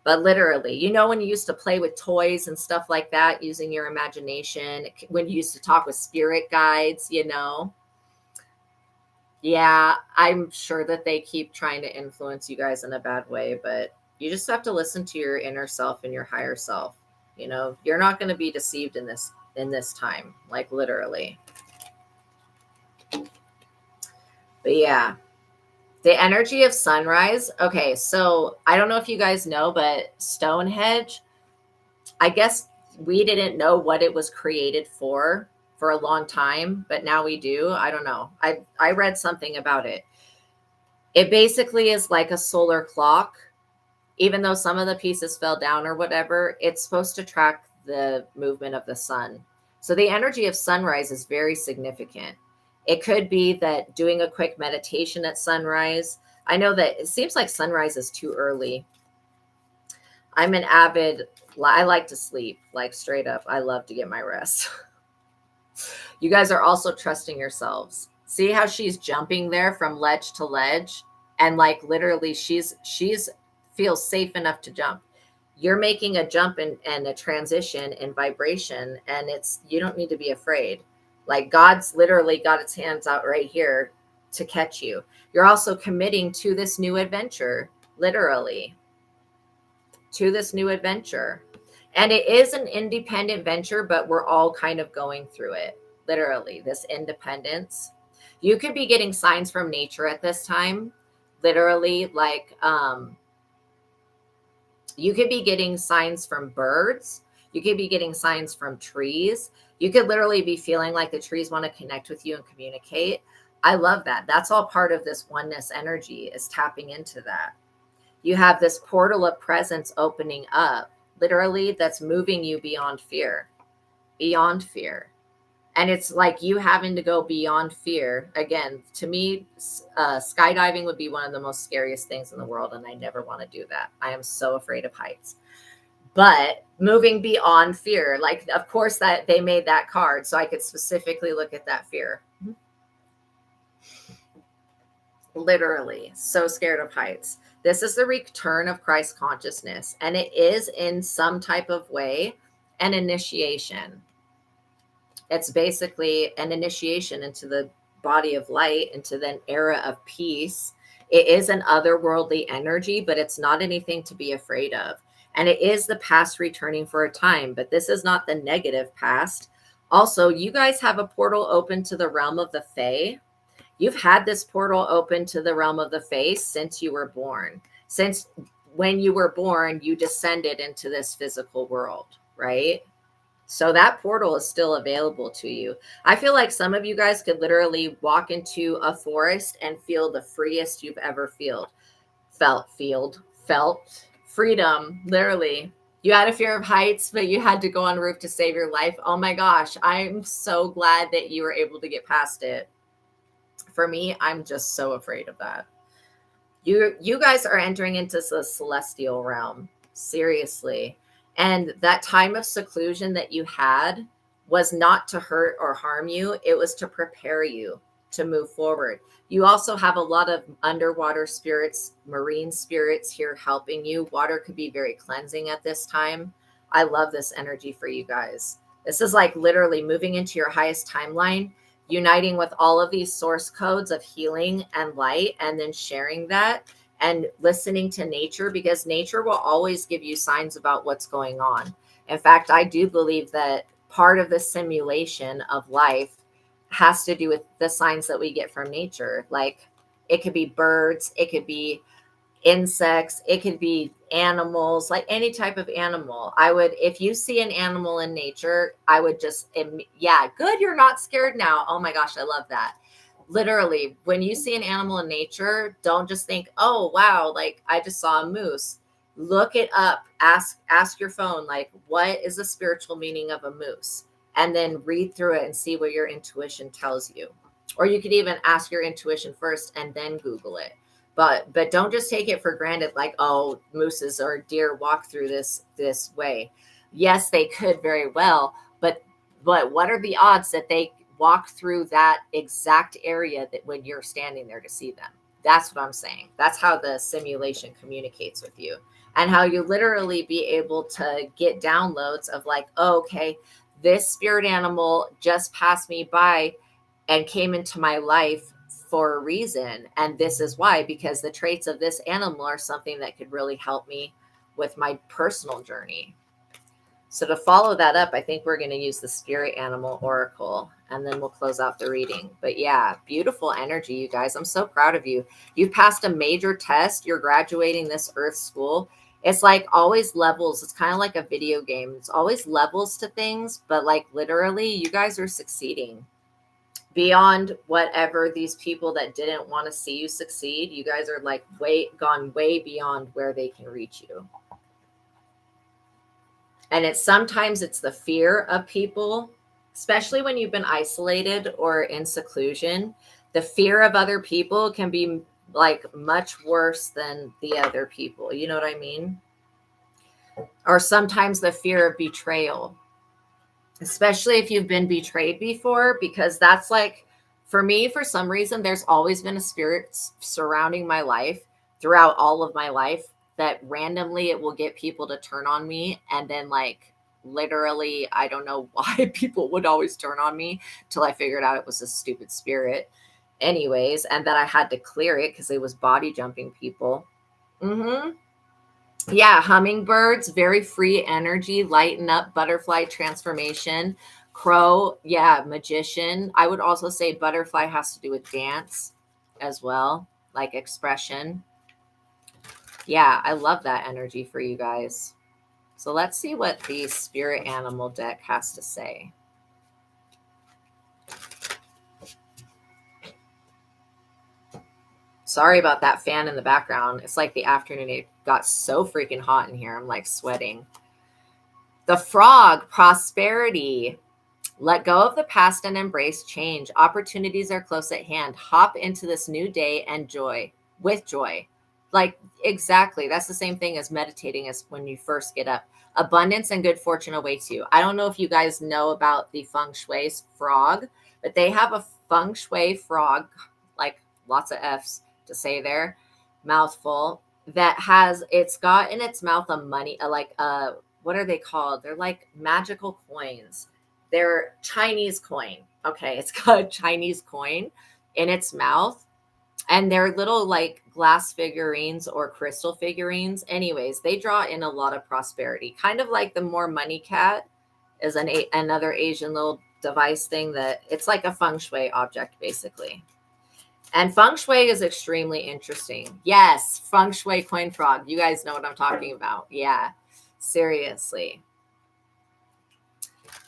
Speaker 1: But literally, you know, when you used to play with toys and stuff like that, using your imagination, when you used to talk with spirit guides, you know, yeah, I'm sure that they keep trying to influence you guys in a bad way, but you just have to listen to your inner self and your higher self. You know, you're not going to be deceived in this time, like literally. But yeah. The energy of sunrise. Okay, so I don't know if you guys know, but Stonehenge, I guess we didn't know what it was created for a long time, but now we do. I don't know. I read something about it. It basically is like a solar clock. Even though some of the pieces fell down or whatever, it's supposed to track the movement of the sun. So the energy of sunrise is very significant. It could be that doing a quick meditation at sunrise. I know that it seems like sunrise is too early. I'm an avid, I like to sleep, like straight up. I love to get my rest. You guys are also trusting yourselves. See how she's jumping there from ledge to ledge? And like literally she's feels safe enough to jump. You're making a jump and a transition in vibration, and you don't need to be afraid. Like God's literally got its hands out right here to catch you. You're also committing to this new adventure, literally, to this new adventure. And it is an independent venture, but we're all kind of going through it, literally, this independence. You could be getting signs from nature at this time, literally, like you could be getting signs from birds. You could be getting signs from trees. You could literally be feeling like the trees want to connect with you and communicate. I love that. That's all part of this oneness energy, is tapping into that. You have this portal of presence opening up, literally, that's moving you beyond fear, beyond fear. And it's like you having to go beyond fear. Again, to me, skydiving would be one of the most scariest things in the world. And I never want to do that. I am so afraid of heights. But moving beyond fear, like, of course, that they made that card so I could specifically look at that fear. Literally, so scared of heights. This is the return of Christ consciousness. And it is in some type of way an initiation. It's basically an initiation into the body of light, into the era of peace. It is an otherworldly energy, but it's not anything to be afraid of. And it is the past returning for a time, but this is not the negative past. Also, you guys have a portal open to the realm of the Fae. You've had this portal open to the realm of the Fae since you were born. Since when you were born, you descended into this physical world, right? So that portal is still available to you. I feel like some of you guys could literally walk into a forest and feel the freest you've ever felt freedom. Literally, you had a fear of heights, but you had to go on a roof to save your life. Oh my gosh, I'm so glad that you were able to get past it. For me, I'm just so afraid of that. You guys are entering into the celestial realm, seriously. And that time of seclusion that you had was not to hurt or harm you, it was to prepare you to move forward. You also have a lot of underwater spirits, marine spirits here helping you. Water could be very cleansing at this time. I love this energy for you guys. This is like literally moving into your highest timeline, uniting with all of these source codes of healing and light, and then sharing that and listening to nature, because nature will always give you signs about what's going on. In fact, I do believe that part of the simulation of life has to do with the signs that we get from nature. Like it could be birds, it could be insects, it could be animals, like any type of animal. I would, if you see an animal in nature, I would just, yeah, good, you're not scared now. Oh my gosh, I love that. Literally, when you see an animal in nature, don't just think, oh wow, like I just saw a moose. Look it up. Ask your phone, like, what is the spiritual meaning of a moose? And then read through it and see what your intuition tells you. Or you could even ask your intuition first and then Google it. But don't just take it for granted, like, oh, mooses or deer walk through this way. Yes, they could very well, but what are the odds that they walk through that exact area that when you're standing there to see them? That's what I'm saying. That's how the simulation communicates with you, and how you literally be able to get downloads of like, oh, okay, this spirit animal just passed me by and came into my life for a reason. And this is why, because the traits of this animal are something that could really help me with my personal journey. So to follow that up, I think we're going to use the spirit animal oracle, and then we'll close out the reading. But yeah, beautiful energy, you guys. I'm so proud of you. You've passed a major test. You're graduating this earth school. It's like always levels. It's kind of like a video game. It's always levels to things, but like literally you guys are succeeding beyond whatever these people that didn't want to see you succeed. You guys are like gone way beyond where they can reach you. And it's sometimes it's the fear of people, especially when you've been isolated or in seclusion. The fear of other people can be like much worse than the other people. You know what I mean? Or sometimes the fear of betrayal, especially if you've been betrayed before, because that's like, for me, for some reason, there's always been a spirit surrounding my life throughout all of my life that randomly it will get people to turn on me. And then like literally, I don't know why people would always turn on me till I figured out it was a stupid spirit anyways. And that I had to clear it because it was body jumping people. Yeah, hummingbirds, very free energy, lighten up, butterfly transformation. Crow, yeah, magician. I would also say butterfly has to do with dance as well, like expression. Yeah, I love that energy for you guys. So let's see what the spirit animal deck has to say. Sorry about that fan in the background. It's like the afternoon. It got so freaking hot in here. I'm like sweating. The frog, prosperity. Let go of the past and embrace change. Opportunities are close at hand. Hop into this new day and joy with joy. Like exactly. That's the same thing as meditating as when you first get up. Abundance and good fortune awaits you. I don't know if you guys know about the feng shui frog, but they have a feng shui frog, like lots of F's to say there, mouthful, that has, it's got in its mouth a money, what are they called? They're like magical coins. They're Chinese coin. Okay, it's got a Chinese coin in its mouth. And they're little like glass figurines or crystal figurines. Anyways, they draw in a lot of prosperity. Kind of like the more money cat is another Asian little device thing that it's like a feng shui object, basically. And feng shui is extremely interesting. Yes, feng shui coin frog. You guys know what I'm talking about. Yeah, seriously.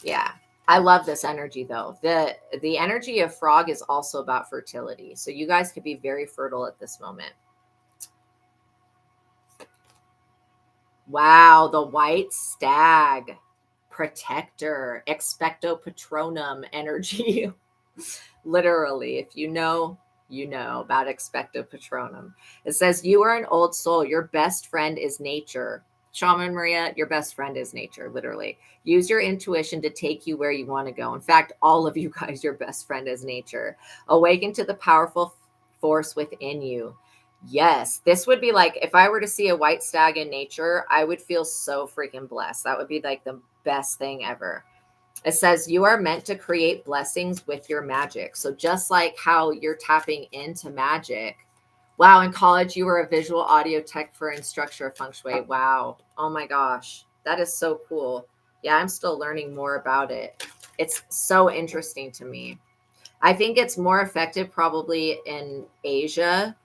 Speaker 1: Yeah. I love this energy though. The energy of frog is also about fertility. So you guys could be very fertile at this moment. Wow, the white stag, protector, expecto patronum energy. Literally, if you know you know about expecto patronum. It says, you are an old soul. Your best friend is nature. Shaman Maria, your best friend is nature, literally. Use your intuition to take you where you want to go. In fact, all of you guys, your best friend is nature. Awaken to the powerful force within you. Yes, this would be like if I were to see a white stag in nature, I would feel so freaking blessed. That would be like the best thing ever. It says you are meant to create blessings with your magic. So just like how you're tapping into magic. Wow, in college you were a visual audio tech for instructor of feng shui. Wow. Oh my gosh. That is so cool. Yeah, I'm still learning more about it. It's so interesting to me. I think it's more effective probably in Asia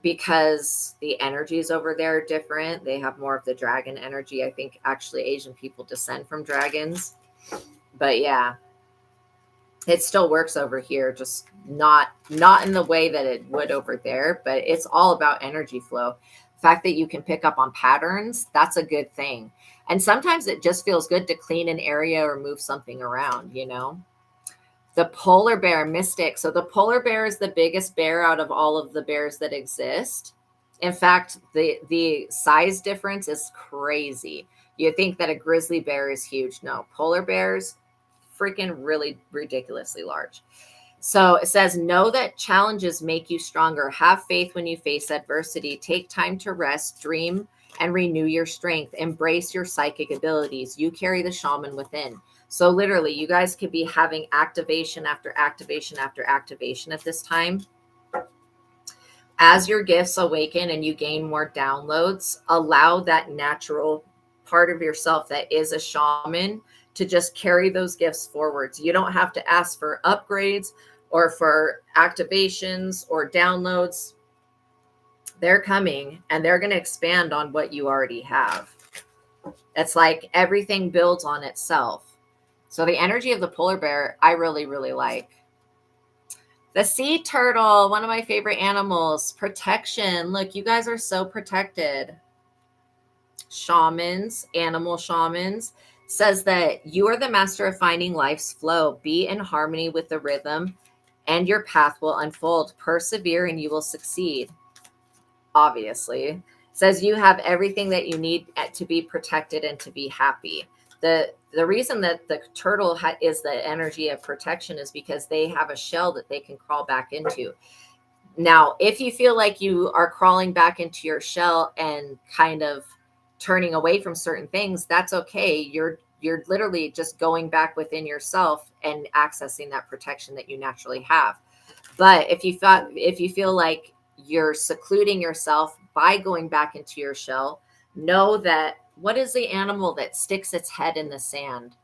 Speaker 1: because the energies over there are different. They have more of the dragon energy. I think actually Asian people descend from dragons. But yeah, it still works over here, just not in the way that it would over there, but it's all about energy flow. The fact that you can pick up on patterns, that's a good thing. And sometimes it just feels good to clean an area or move something around, you know. The polar bear mystic. So the polar bear is the biggest bear out of all of the bears that exist. In fact, the size difference is crazy. You think that a grizzly bear is huge. No, polar bears freaking really ridiculously large. So it says, know that challenges make you stronger. Have faith when you face adversity. Take time to rest, dream, and renew your strength. Embrace your psychic abilities. You carry the shaman within. So literally, you guys could be having activation after activation after activation at this time. As your gifts awaken and you gain more downloads, allow that natural part of yourself that is a shaman to just carry those gifts forwards. You don't have to ask for upgrades or for activations or downloads. They're coming and they're going to expand on what you already have. It's like everything builds on itself. So the energy of the polar bear, I really, really like. The sea turtle, one of my favorite animals. Protection. Look, you guys are so protected. Shamans, animal shamans, says that you are the master of finding life's flow. Be in harmony with the rhythm and your path will unfold. Persevere and you will succeed. Obviously. Says you have everything that you need to be protected and to be happy. The reason that the turtle is the energy of protection is because they have a shell that they can crawl back into. Now, if you feel like you are crawling back into your shell and kind of turning away from certain things, that's okay. You're literally just going back within yourself and accessing that protection that you naturally have. But if you feel like you're secluding yourself by going back into your shell, know that what is the animal that sticks its head in the sand?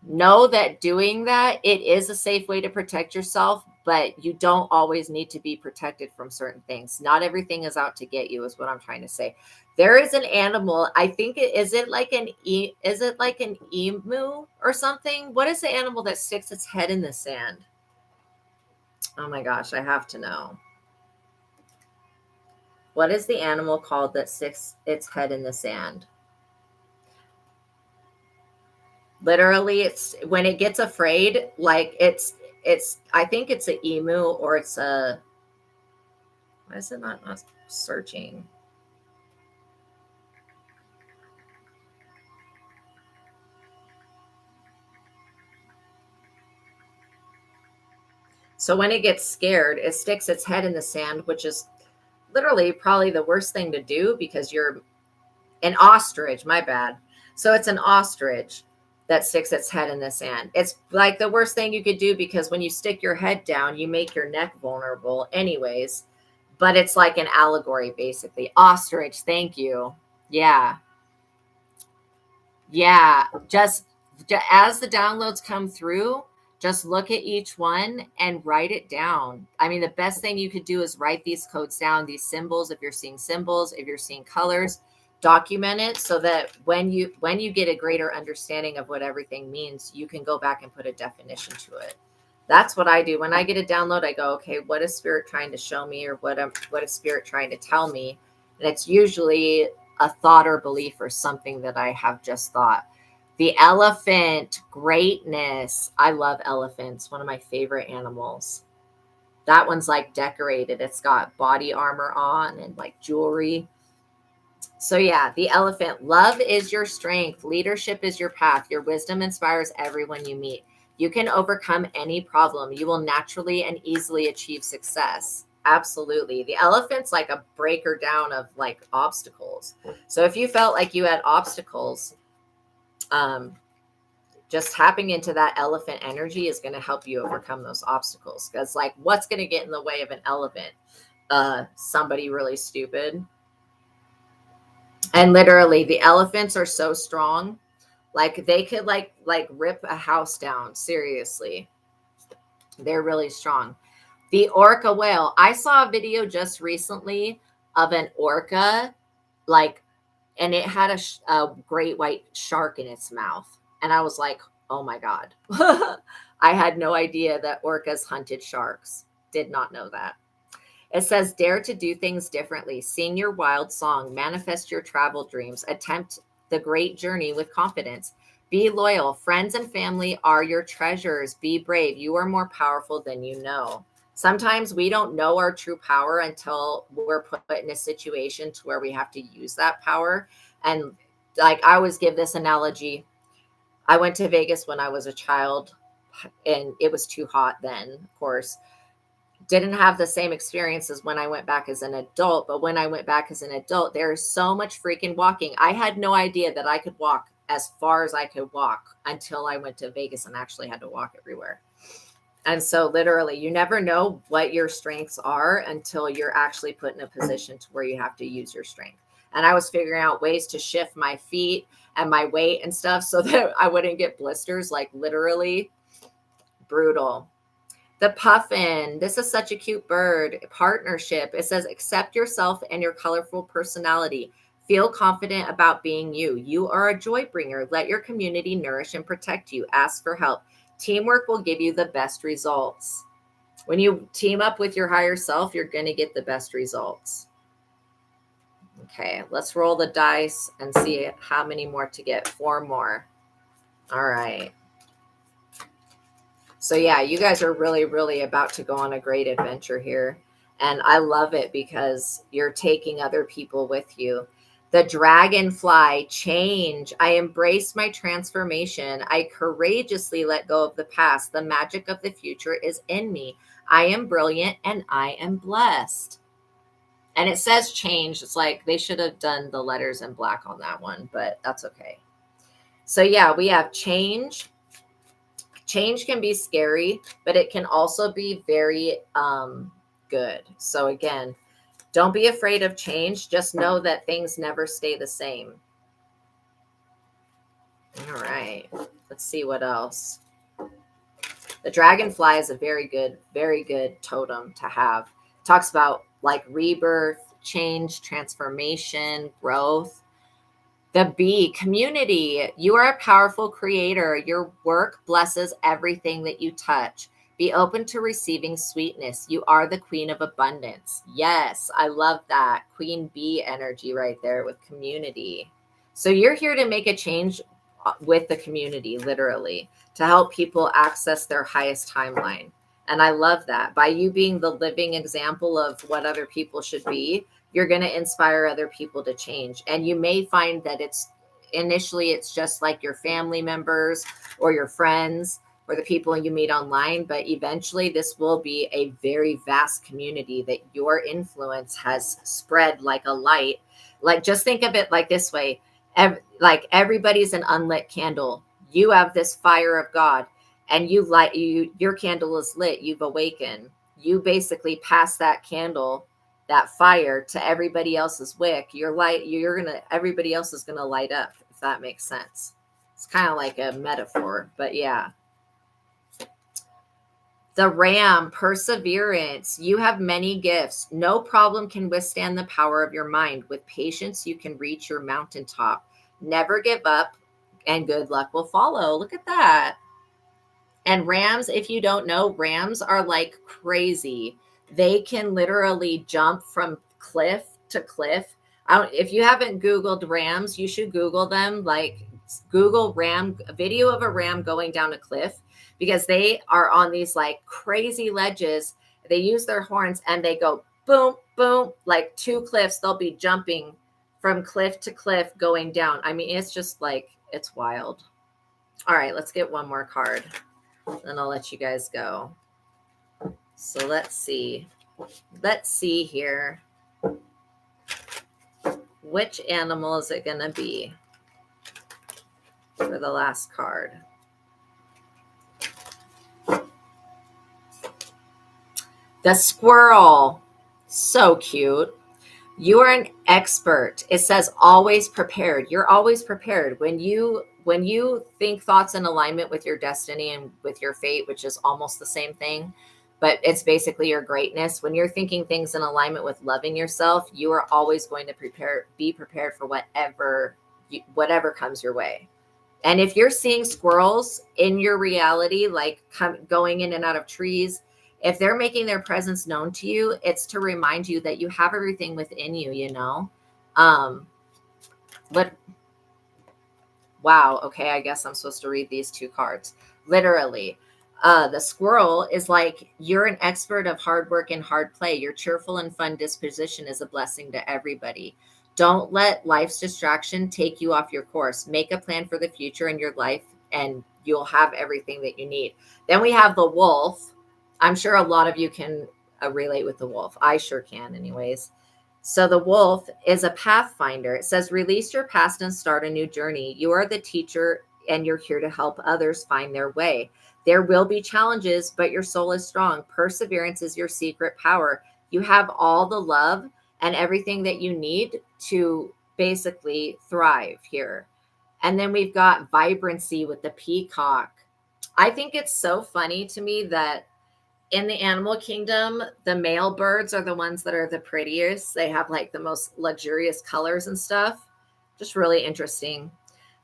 Speaker 1: Know that doing that, it is a safe way to protect yourself, but you don't always need to be protected from certain things. Not everything is out to get you, is what I'm trying to say. There is an animal, I think is it like an emu or something? What is the animal that sticks its head in the sand? Oh my gosh, I have to know. What is the animal called that sticks its head in the sand? Literally, it's when it gets afraid, like it's I think it's an emu or it's a, why is it not searching? So when it gets scared, it sticks its head in the sand, which is literally probably the worst thing to do because you're an ostrich, my bad. So it's an ostrich that sticks its head in the sand. It's like the worst thing you could do because when you stick your head down, you make your neck vulnerable anyways. But it's like an allegory, basically. Ostrich, thank you. Yeah. Yeah. Just as the downloads come through, just look at each one and write it down. I mean, the best thing you could do is write these codes down, these symbols. If you're seeing symbols, if you're seeing colors, document it so that when you get a greater understanding of what everything means, you can go back and put a definition to it. That's what I do. When I get a download, I go, okay, what is spirit trying to show me, or what is spirit trying to tell me? And it's usually a thought or belief or something that I have just thought. The elephant, greatness. I love elephants. One of my favorite animals. That one's like decorated. It's got body armor on and like jewelry. So yeah, the elephant. Love is your strength. Leadership is your path. Your wisdom inspires everyone you meet. You can overcome any problem. You will naturally and easily achieve success. Absolutely. The elephant's like a breaker down of like obstacles. So if you felt like you had obstacles, just tapping into that elephant energy is going to help you overcome those obstacles. Because like, what's going to get in the way of an elephant? Somebody really stupid. And literally, the elephants are so strong, like they could like rip a house down. Seriously, they're really strong. The orca whale. I saw a video just recently of an orca, like, and it had a great white shark in its mouth, and I was like, oh my god. I had no idea that orcas hunted sharks. Did not know that. It says, dare to do things differently. Sing your wild song. Manifest your travel dreams. Attempt the great journey with confidence. Be loyal. Friends and family are your treasures. Be brave. You are more powerful than you know. Sometimes we don't know our true power until we're put in a situation to where we have to use that power. And like, I always give this analogy. I went to Vegas when I was a child, and it was too hot then, of course. Didn't have the same experience as when I went back as an adult. But when I went back as an adult, there's so much freaking walking. I had no idea that I could walk as far as I could walk until I went to Vegas and actually had to walk everywhere. And so literally, you never know what your strengths are until you're actually put in a position to where you have to use your strength. And I was figuring out ways to shift my feet and my weight and stuff so that I wouldn't get blisters, like literally brutal. The puffin. This is such a cute bird. Partnership. It says, accept yourself and your colorful personality. Feel confident about being you. You are a joy bringer. Let your community nourish and protect you. Ask for help. Teamwork will give you the best results. When you team up with your higher self, you're going to get the best results. Okay, let's roll the dice and see how many more to get. 4 more. All right. So yeah, you guys are really, really about to go on a great adventure here. And I love it because you're taking other people with you. The dragonfly. Change. I embrace my transformation. I courageously let go of the past. The magic of the future is in me. I am brilliant and I am blessed. And it says change. It's like they should have done the letters in black on that one, but that's okay. So yeah, we have change. Change can be scary, but it can also be very good. So again, don't be afraid of change. Just know that things never stay the same. All right. Let's see what else. The dragonfly is a very good totem to have. It talks about like rebirth, change, transformation, growth. The bee. Community. You are a powerful creator. Your work blesses everything that you touch. Be open to receiving sweetness. You are the queen of abundance. Yes, I love that. Queen bee energy right there with community. So you're here to make a change with the community, literally, to help people access their highest timeline. And I love that. By you being the living example of what other people should be, you're going to inspire other people to change. And you may find that initially it's just like your family members or your friends or the people you meet online, but eventually this will be a very vast community that your influence has spread like a light. Like, just think of it like this way. Like everybody's an unlit candle. You have this fire of God, and your candle is lit. You've awakened. You basically pass that candle, that fire, to everybody else's wick. Everybody else is gonna light up, if that makes sense. It's kind of like a metaphor, but yeah. The ram. Perseverance. You have many gifts. No problem can withstand the power of your mind. With patience, you can reach your mountaintop. Never give up, and good luck will follow. Look at that. And rams, if you don't know, rams are like crazy. They can literally jump from cliff to cliff. If you haven't Googled rams, you should Google them. Like, Google a video of a ram going down a cliff, because they are on these like crazy ledges. they use their horns and they go boom, boom, like 2 cliffs. They'll be jumping from cliff to cliff going down. I mean, it's just like, it's wild. All right, let's get one more card. Then I'll let you guys go. So let's see. Let's see here. Which animal is it going to be for the last card? The squirrel. So cute. You are an expert. It says always prepared. You're always prepared. When you think thoughts in alignment with your destiny and with your fate, which is almost the same thing, but it's basically your greatness. When you're thinking things in alignment with loving yourself, you are always going to be prepared for whatever comes your way. And if you're seeing squirrels in your reality, like going in and out of trees, if they're making their presence known to you, it's to remind you that you have everything within you, you know? But wow. Okay. I guess I'm supposed to read these 2 cards. Literally. The squirrel is like, you're an expert of hard work and hard play. Your cheerful and fun disposition is a blessing to everybody. Don't let life's distraction take you off your course. Make a plan for the future in your life and you'll have everything that you need. Then we have the wolf. I'm sure a lot of you can relate with the wolf. I sure can anyways. So the wolf is a pathfinder. It says, release your past and start a new journey. You are the teacher and you're here to help others find their way. There will be challenges, but your soul is strong. Perseverance is your secret power. You have all the love and everything that you need to basically thrive here. And then we've got vibrancy with the peacock. I think it's so funny to me that in the animal kingdom, the male birds are the ones that are the prettiest. They have like the most luxurious colors and stuff. Just really interesting.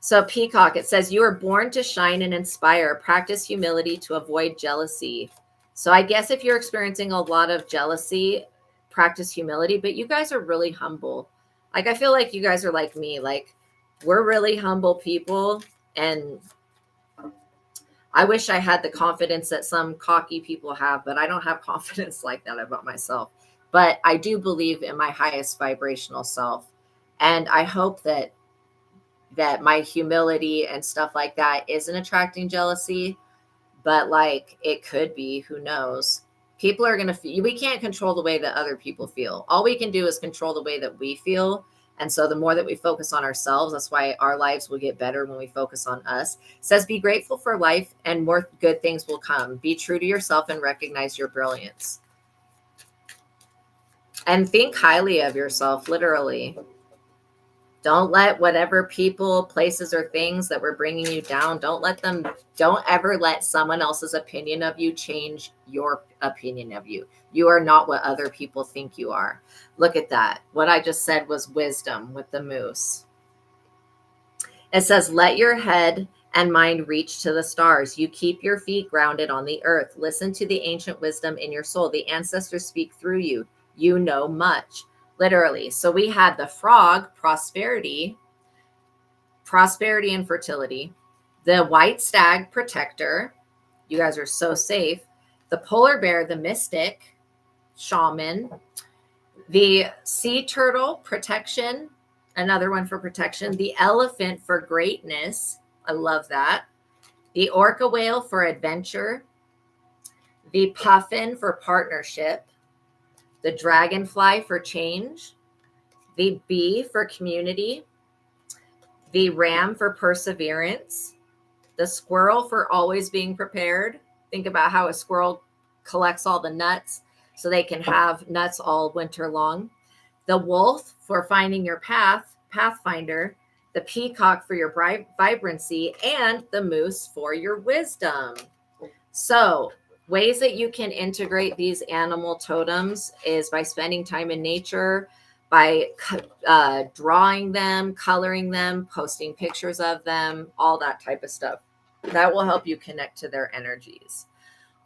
Speaker 1: So peacock, it says, you are born to shine and inspire. Practice humility to avoid jealousy. So I guess if you're experiencing a lot of jealousy, practice humility, but you guys are really humble. Like, I feel like you guys are like me. Like, we're really humble people, and I wish I had the confidence that some cocky people have, but I don't have confidence like that about myself. But I do believe in my highest vibrational self. And I hope that my humility and stuff like that isn't attracting jealousy, but like it could be, who knows? People are going to feel, we can't control the way that other people feel. All we can do is control the way that we feel. And so the more that we focus on ourselves, that's why our lives will get better when we focus on us. It says, be grateful for life and more good things will come. Be true to yourself and recognize your brilliance. And think highly of yourself, literally. Don't let whatever people, places, or things that were bringing you down, don't ever let someone else's opinion of you change your opinion of you. You are not what other people think you are. Look at that. What I just said was wisdom with the moose. It says, let your head and mind reach to the stars. You keep your feet grounded on the earth. Listen to the ancient wisdom in your soul. The ancestors speak through you. You know much. Literally. So we had the frog, prosperity and fertility. The white stag, protector. You guys are so safe. The polar bear, the mystic, shaman. The sea turtle, protection. Another one for protection. The elephant for greatness. I love that. The orca whale for adventure. The puffin for partnership. The dragonfly for change, the bee for community, the ram for perseverance, the squirrel for always being prepared. Think about how a squirrel collects all the nuts so they can have nuts all winter long. The wolf for finding your pathfinder, the peacock for your vibrancy, and the moose for your wisdom. So, ways that you can integrate these animal totems is by spending time in nature, by drawing them, coloring them, posting pictures of them, all that type of stuff. That will help you connect to their energies.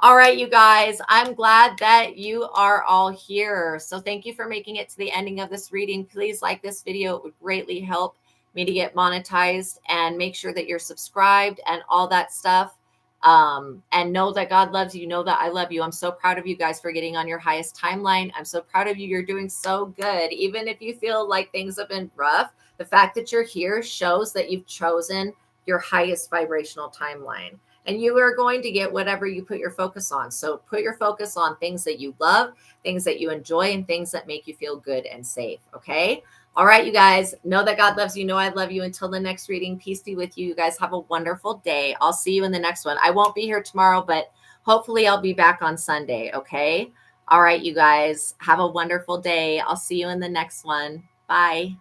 Speaker 1: All right, you guys, I'm glad that you are all here. So thank you for making it to the ending of this reading. Please like this video. It would greatly help me to get monetized, and make sure that you're subscribed and all that stuff. And know that God loves you. Know that I love you. I'm so proud of you guys for getting on your highest timeline. I'm so proud of you. You're doing so good. Even if you feel like things have been rough, the fact that you're here shows that you've chosen your highest vibrational timeline. And you are going to get whatever you put your focus on. So put your focus on things that you love, things that you enjoy, and things that make you feel good and safe. Okay. All right, you guys, know that God loves you. Know I love you. Until the next reading, peace be with you. You guys have a wonderful day. I'll see you in the next one. I won't be here tomorrow, but hopefully I'll be back on Sunday. Okay. All right, you guys, have a wonderful day. I'll see you in the next one. Bye.